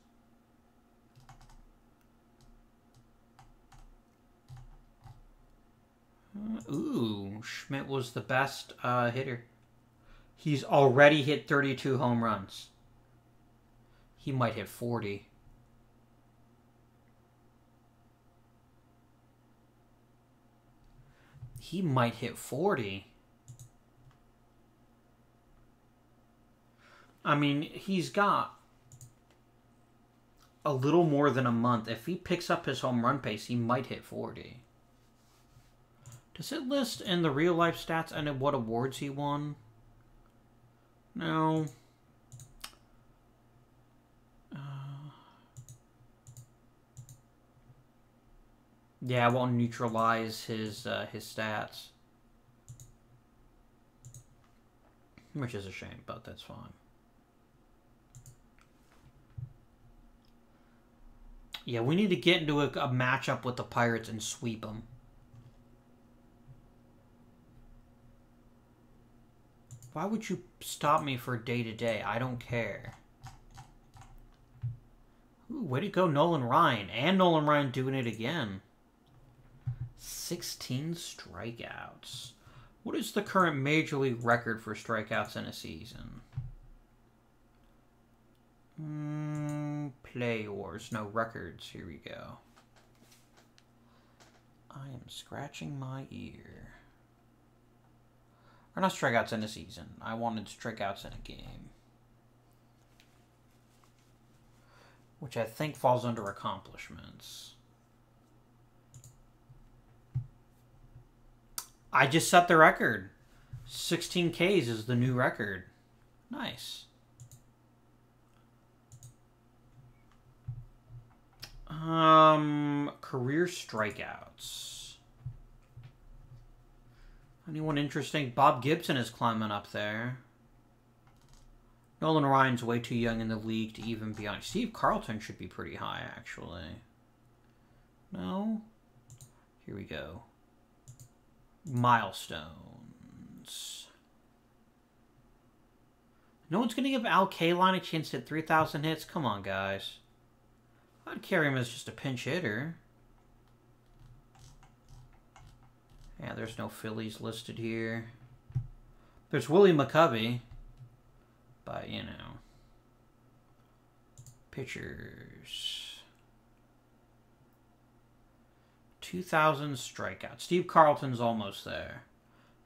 Ooh, Schmidt was the best hitter. He's already hit 32 home runs. He might hit 40. He might hit 40. I mean, he's got a little more than a month. If he picks up his home run pace, he might hit 40. Does it list in the real life stats and what awards he won? No. Yeah, I won't neutralize his stats. Which is a shame, but that's fine. Yeah, we need to get into a matchup with the Pirates and sweep them. Why would you stop me for day-to-day? I don't care. Ooh, way to go, Nolan Ryan. And Nolan Ryan doing it again. 16 strikeouts. What is the current Major League record for strikeouts in a season? Play wars. No, records. Here we go. I am scratching my ear. Or not strikeouts in a season. I wanted strikeouts in a game. Which I think falls under accomplishments. I just set the record. 16 Ks is the new record. Nice. Career strikeouts. Anyone interesting? Bob Gibson is climbing up there. Nolan Ryan's way too young in the league to even be on. Steve Carlton should be pretty high, actually. No? Here we go. Milestones. No one's going to give Al Kaline a chance to hit 3,000 hits? Come on, guys. I'd carry him as just a pinch hitter. Yeah, there's no Phillies listed here. There's Willie McCovey. But, you know. Pitchers. 2,000 strikeouts. Steve Carlton's almost there.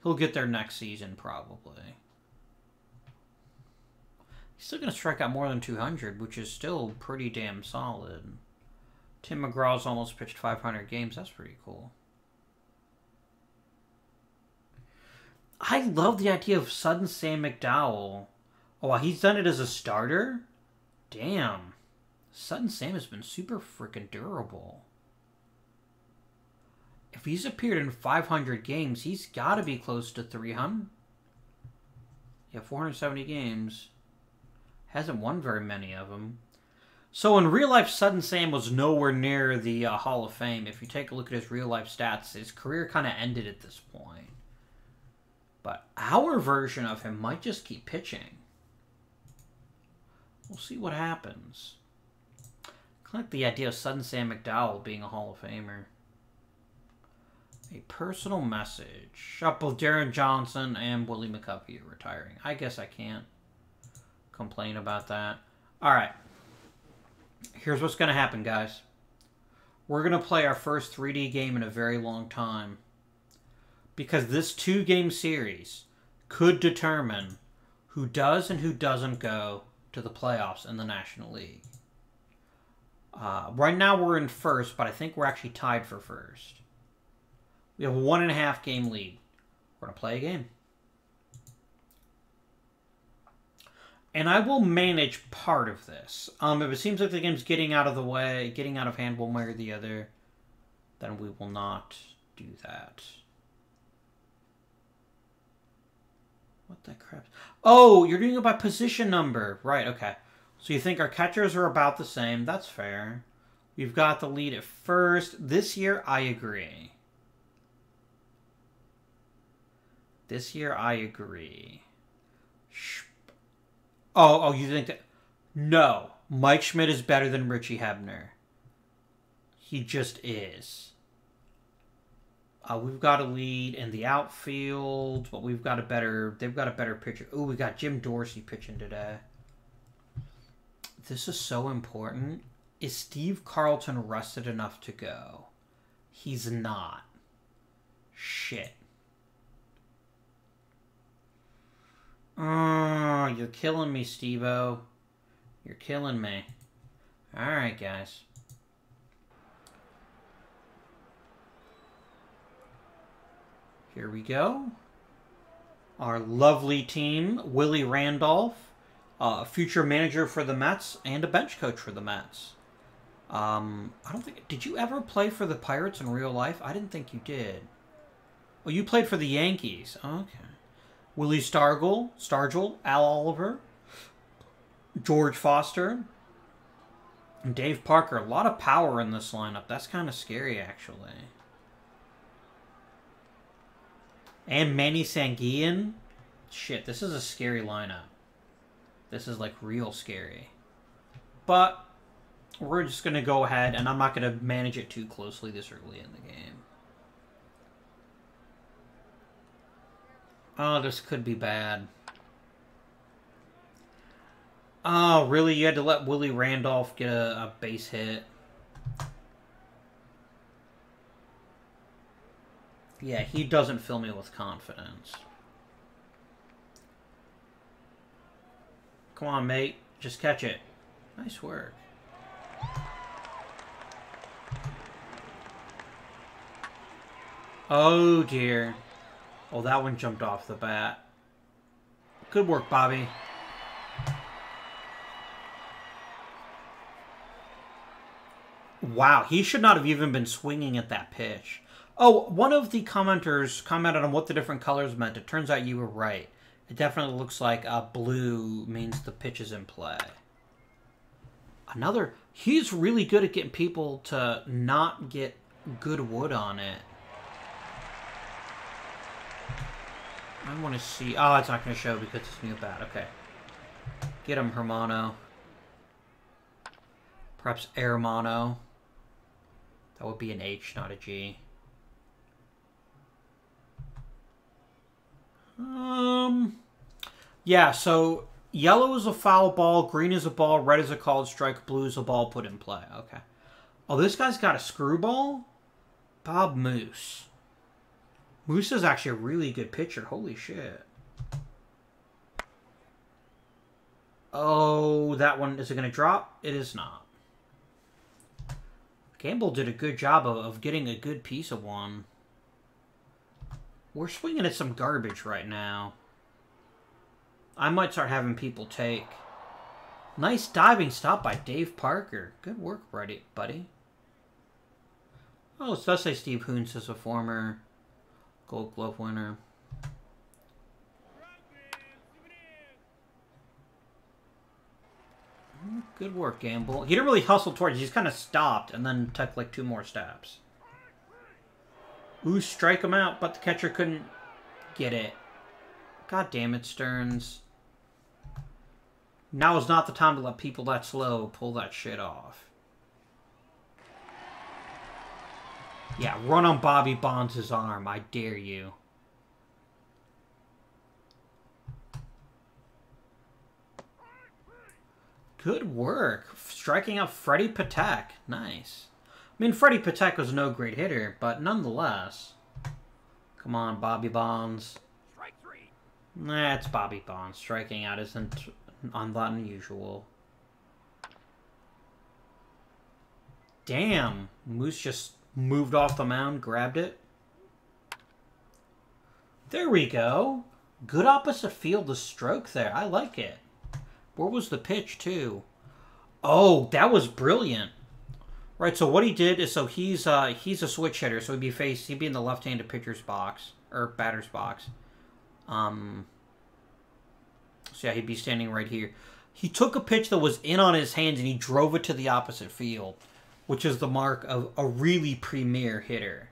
He'll get there next season, probably. He's still going to strike out more than 200, which is still pretty damn solid. Tim McGraw's almost pitched 500 games. That's pretty cool. I love the idea of sudden Sam McDowell. Oh, wow, he's done it as a starter? Damn. Sudden Sam has been super freaking durable. If he's appeared in 500 games, he's got to be close to 300. Yeah, 470 games. Hasn't won very many of them. So in real life, Sudden Sam was nowhere near the Hall of Fame. If you take a look at his real life stats, his career kind of ended at this point. But our version of him might just keep pitching. We'll see what happens. I like the idea of Sudden Sam McDowell being a Hall of Famer. A personal message. Up with Darren Johnson and Willie McCovey are retiring. I guess I can't complain about that. Alright. Here's what's going to happen, guys. We're going to play our first 3D game in a very long time. Because this 2-game series could determine who does and who doesn't go to the playoffs in the National League. Right now we're in first, but I think we're actually tied for first. We have a 1.5 game lead. We're going to play a game. And I will manage part of this. If it seems like the game's getting out of the way, getting out of hand one way or the other, then we will not do that. What the crap? Oh, you're doing it by position number. Right, okay. So you think our catchers are about the same. That's fair. We've got the lead at first. This year, I agree. This year, I agree. Oh, you think that... No. Mike Schmidt is better than Richie Hebner. He just is. We've got a lead in the outfield, but we've got a better... They've got a better pitcher. Ooh, we got Jim Dorsey pitching today. This is so important. Is Steve Carlton rested enough to go? He's not. Shit. Oh, you're killing me, Steve-O. You're killing me. Alright, guys. Here we go. Our lovely team, Willie Randolph, future manager for the Mets and a bench coach for the Mets. I don't think... Did you ever play for the Pirates in real life? I didn't think you did. Oh, you played for the Yankees. Okay. Willie Stargell, Al Oliver, George Foster, and Dave Parker. A lot of power in this lineup. That's kind of scary, actually. And Manny Sanguillen. Shit, this is a scary lineup. This is, like, real scary. But we're just going to go ahead, and I'm not going to manage it too closely this early in the game. Oh, this could be bad. Oh, really? You had to let Willie Randolph get a base hit? Yeah, he doesn't fill me with confidence. Come on, mate. Just catch it. Nice work. Oh, dear. Oh, that one jumped off the bat. Good work, Bobby. Wow, he should not have even been swinging at that pitch. Oh, one of the commenters commented on what the different colors meant. It turns out you were right. It definitely looks like blue means the pitch is in play. Another... He's really good at getting people to not get good wood on it. I want to see... Oh, it's not going to show because it's new bat. Okay. Get him, Hermano. Perhaps Hermano. That would be an H, not a G. Yeah, so yellow is a foul ball, green is a ball, red is a called strike, blue is a ball put in play. Okay. Oh, this guy's got a screwball? Bob Moose. Moose is actually a really good pitcher. Holy shit. Oh, that one, is it going to drop? It is not. Gamble did a good job of getting a good piece of one. We're swinging at some garbage right now. I might start having people take. Nice diving stop by Dave Parker. Good work, buddy. Oh, it does say Steve Hoons is a former Gold Glove winner. Good work, Gamble. He didn't really hustle towards it. He's kind of stopped and then took like 2 more steps. Ooh, strike him out, but the catcher couldn't get it. God damn it, Stearns. Now is not the time to let people that slow pull that shit off. Yeah, run on Bobby Bonds' arm. I dare you. Good work. Striking out Freddie Patek. Nice. I mean, Freddie Patek was no great hitter, but nonetheless. Come on, Bobby Bonds. Strike 3. Nah, it's Bobby Bonds. Striking out isn't that unusual. Damn. Moose just moved off the mound, grabbed it. There we go. Good opposite field to stroke there. I like it. Where was the pitch, too? Oh, that was brilliant. Right, so what he did is, so he's a switch hitter, so he'd be in the left-handed pitcher's box, or batter's box. So yeah, he'd be standing right here. He took a pitch that was in on his hands and he drove it to the opposite field, which is the mark of a really premier hitter.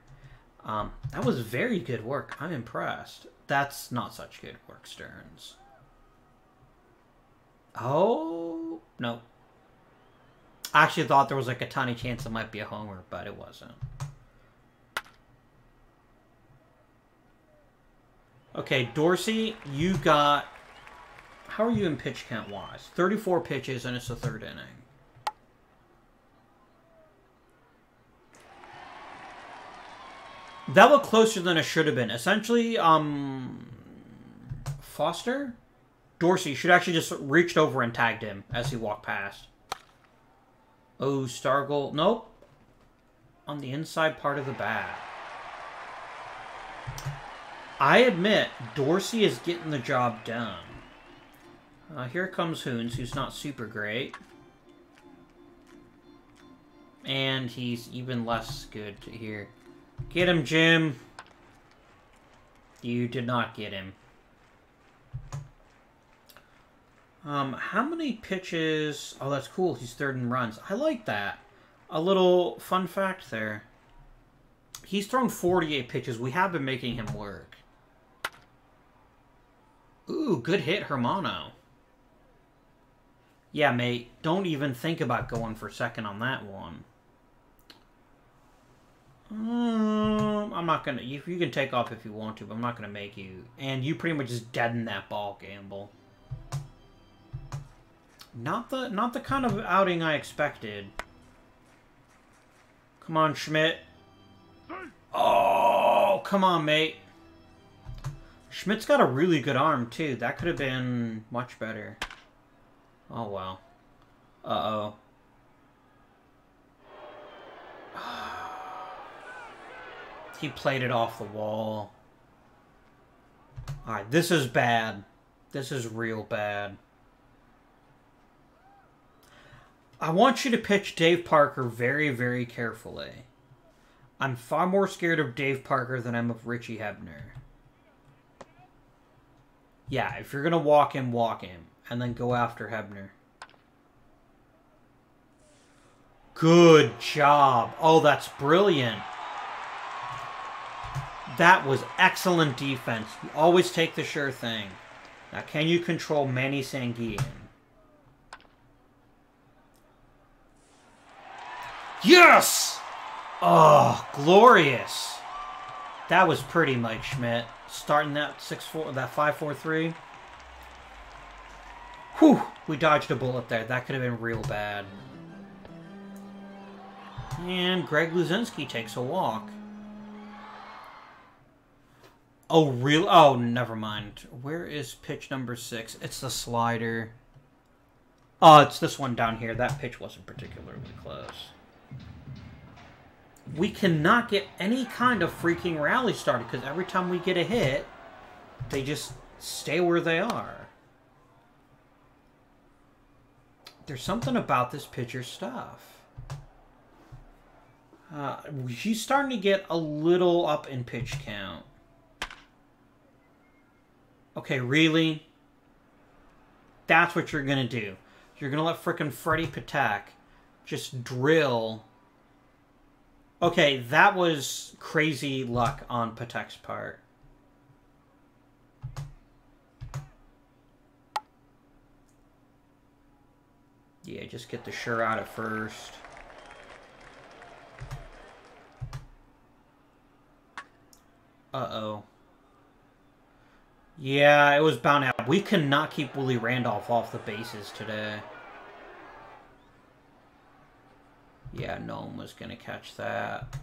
That was very good work. I'm impressed. That's not such good work, Stearns. Oh, no. I actually thought there was like a tiny chance it might be a homer, but it wasn't. Okay, Dorsey, you got... How are you in pitch count-wise? 34 pitches, and it's the 3rd inning. That looked closer than it should have been. Essentially, Foster? Dorsey should actually just reached over and tagged him as he walked past. Oh, Stargell. Nope. On the inside part of the bat. I admit, Dorsey is getting the job done. Here comes Hoons, who's not super great. And he's even less good here. Get him, Jim. You did not get him. How many pitches? Oh, that's cool. He's 3rd in runs. I like that. A little fun fact there. He's thrown 48 pitches. We have been making him work. Ooh, good hit, Hermano. Yeah, mate. Don't even think about going for 2nd on that one. I'm not gonna... You can take off if you want to, but I'm not gonna make you. And you pretty much just deadened that ball, Gamble. Not the kind of outing I expected. Come on, Schmidt. Oh, come on, mate. Schmidt's got a really good arm, too. That could have been much better. Oh, well. Uh-oh. He played it off the wall. Alright, this is bad. This is real bad. I want you to pitch Dave Parker very, very carefully. I'm far more scared of Dave Parker than I'm of Richie Hebner. Yeah, if you're going to walk him, and then go after Hebner. Good job. Oh, that's brilliant. That was excellent defense. You always take the sure thing. Now, can you control Manny Sanguillen? Yes! Oh, glorious. That was pretty, Mike Schmidt. Starting that 6-4, that 5-4-3. Whew! We dodged a bullet there. That could have been real bad. And Greg Luzinski takes a walk. Oh, real? Oh, never mind. Where is pitch number 6? It's the slider. Oh, it's this one down here. That pitch wasn't particularly close. We cannot get any kind of freaking rally started because every time we get a hit, they just stay where they are. There's something about this pitcher's stuff. He's starting to get a little up in pitch count. Okay, really? That's what you're going to do. You're going to let frickin' Freddie Patek just drill. Okay, that was crazy luck on Patek's part. Yeah, just get the sure out at first. Uh-oh. Yeah, it was bound out. We cannot keep Willie Randolph off the bases today. Yeah, no one was going to catch that.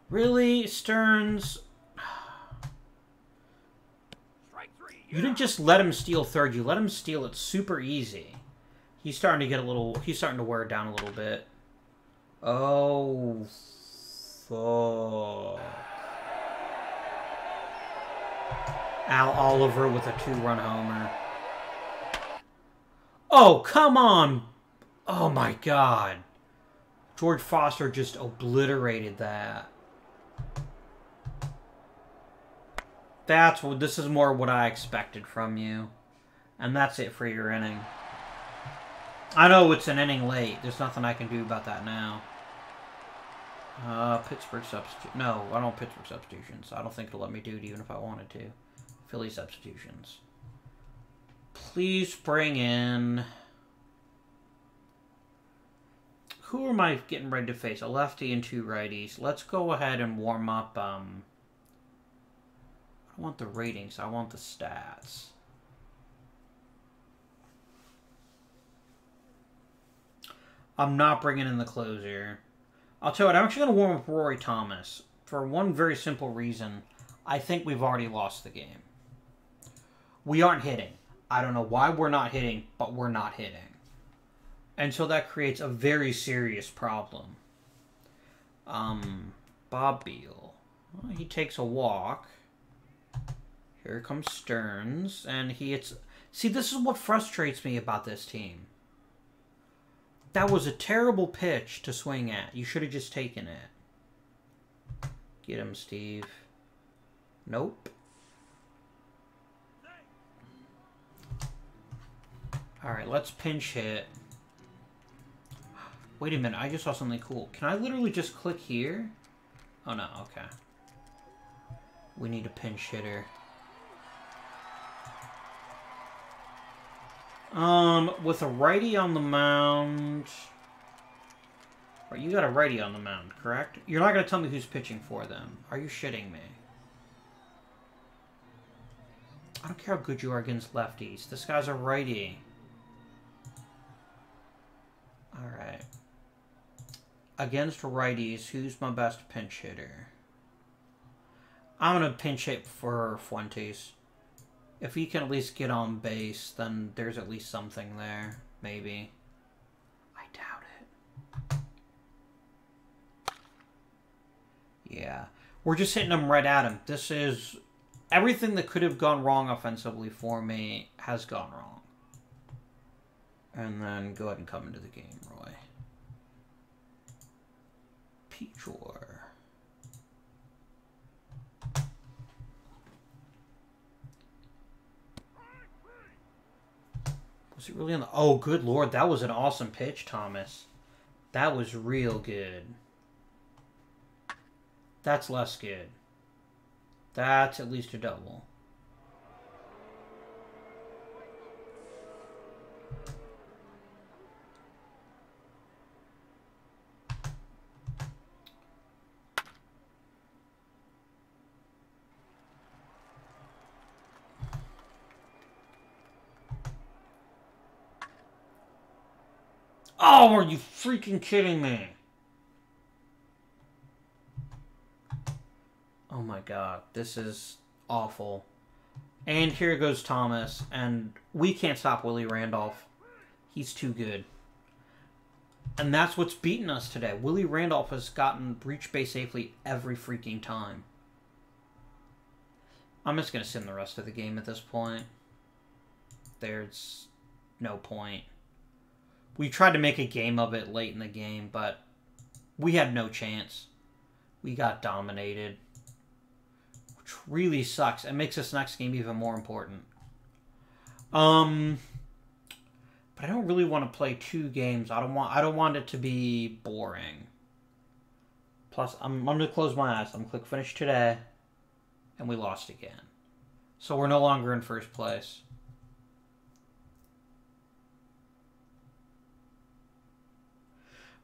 Really, Stearns? You didn't just let him steal third. You let him steal it super easy. He's starting to get a little... He's starting to wear it down a little bit. Oh, fuck. Al Oliver with a 2-run homer. Oh, come on. Oh, my God. George Foster just obliterated that. That's what... This is more what I expected from you. And that's it for your inning. I know it's an inning late. There's nothing I can do about that now. Pittsburgh substitute. No, I don't Pittsburgh substitutions. I don't think it'll let me do it even if I wanted to. Philly substitutions. Please bring in... Who am I getting ready to face? A lefty and 2 righties. Let's go ahead and warm up. I don't want the ratings. I want the stats. I'm not bringing in the closer. I'll tell you what, I'm actually going to warm up Rory Thomas. For one very simple reason. I think we've already lost the game. We aren't hitting. I don't know why we're not hitting, but we're not hitting. And so that creates a very serious problem. Bob Beal. Well, he takes a walk. Here comes Stearns. And he hits... See, this is what frustrates me about this team. That was a terrible pitch to swing at. You should have just taken it. Get him, Steve. Nope. Alright, let's pinch hit. Wait a minute, I just saw something cool. Can I literally just click here? Oh no, okay. We need a pinch hitter. With a righty on the mound... Right, you got a righty on the mound, correct? You're not going to tell me who's pitching for them. Are you shitting me? I don't care how good you are against lefties. This guy's a righty. Alright. Against righties, who's my best pinch hitter? I'm going to pinch hit for Fuentes. If he can at least get on base, then there's at least something there. Maybe. I doubt it. Yeah. We're just hitting him right at him. This is... Everything that could have gone wrong offensively for me has gone wrong. And then go ahead and come into the game, Roy. Peachor. Was it really on the... Oh, good lord. That was an awesome pitch, Thomas. That was real good. That's less good. That's at least a double. Oh, are you freaking kidding me? Oh my god, this is awful. And here goes Thomas, and we can't stop Willie Randolph. He's too good. And that's what's beaten us today. Willie Randolph has gotten reach base safely every freaking time. I'm just going to sim the rest of the game at this point. There's no point. We tried to make a game of it late in the game, but we had no chance. We got dominated. Which really sucks. It makes this next game even more important. But I don't really want to play 2 games. I don't want it to be boring. Plus, I'm going to close my eyes. I'm going to click finish today. And we lost again. So we're no longer in first place.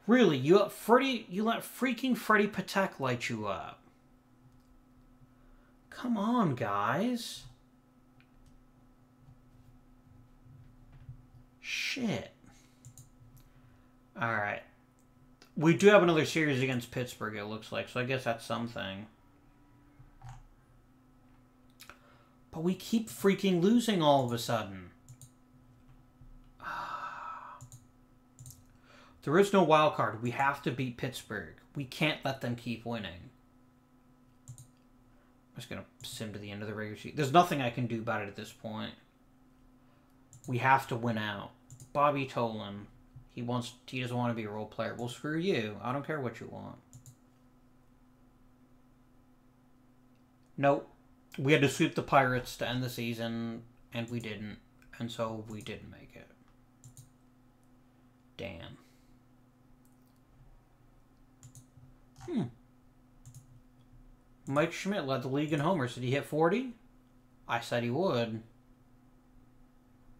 Really, you let freaking Freddie Patek light you up. Come on, guys. Shit. Alright. We do have another series against Pittsburgh, it looks like, so I guess that's something. But we keep freaking losing all of a sudden. There is no wild card. We have to beat Pittsburgh. We can't let them keep winning. I'm just going to sim to the end of the regular season. There's nothing I can do about it at this point. We have to win out. Bobby Tolan. He doesn't want to be a role player. Well, screw you. I don't care what you want. Nope. We had to sweep the Pirates to end the season, and we didn't. And so we didn't make it. Damn. Mike Schmidt led the league in homers. Did he hit 40? I said he would.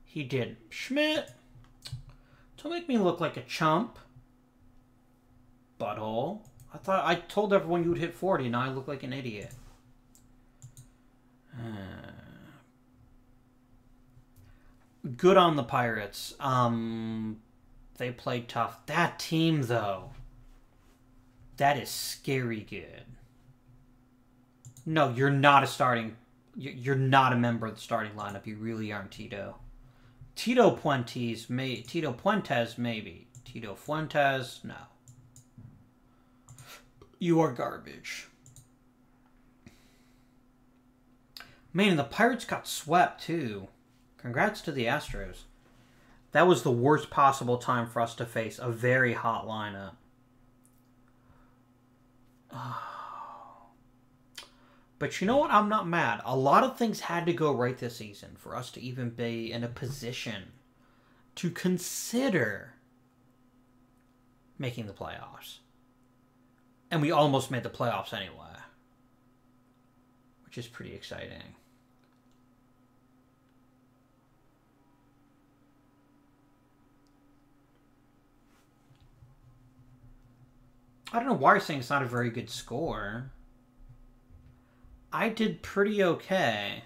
He did. Schmidt! Don't make me look like a chump. Butthole. I told everyone you would hit 40, now I look like an idiot. Good on the Pirates. They played tough. That team, though. That is scary good. No, you're not a starting... You're not a member of the starting lineup. You really aren't, Tito. Tito Puentes, maybe. Tito Fuentes, no. You are garbage. Man, and the Pirates got swept, too. Congrats to the Astros. That was the worst possible time for us to face a very hot lineup. But you know what? I'm not mad. A lot of things had to go right this season for us to even be in a position to consider making the playoffs. And we almost made the playoffs anyway. Which is pretty exciting. I don't know why you're saying it's not a very good score. I did pretty okay.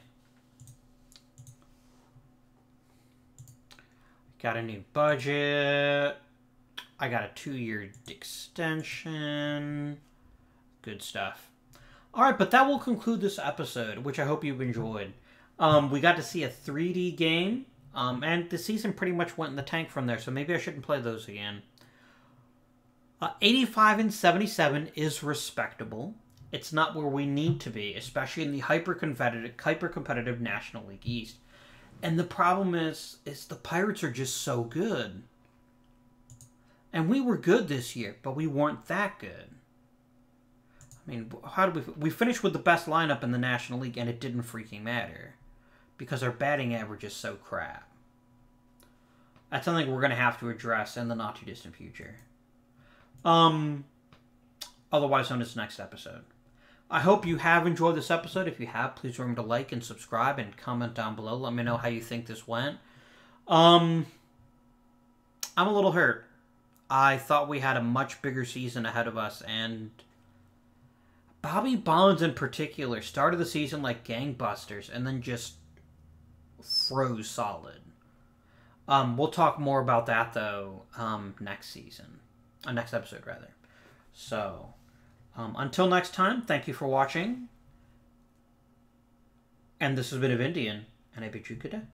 Got a new budget. I got a 2-year extension. Good stuff. Alright, but that will conclude this episode, which I hope you've enjoyed. We got to see a 3D game, and the season pretty much went in the tank from there, so maybe I shouldn't play those again. 85 and 77 is respectable. It's not where we need to be, especially in the hyper-competitive National League East. And the problem is the Pirates are just so good. And we were good this year, but we weren't that good. I mean, how did we finished with the best lineup in the National League, and it didn't freaking matter. Because our batting average is so crap. That's something we're going to have to address in the not-too-distant future. Otherwise known as next episode. I hope you have enjoyed this episode. If you have, please remember to like and subscribe and comment down below. Let me know how you think this went. I'm a little hurt. I thought we had a much bigger season ahead of us, and Bobby Bonds in particular started the season like gangbusters and then just froze solid. We'll talk more about that, though, next season. Next episode, rather. So, until next time, thank you for watching. And this has been of Indian, and I bid you good day.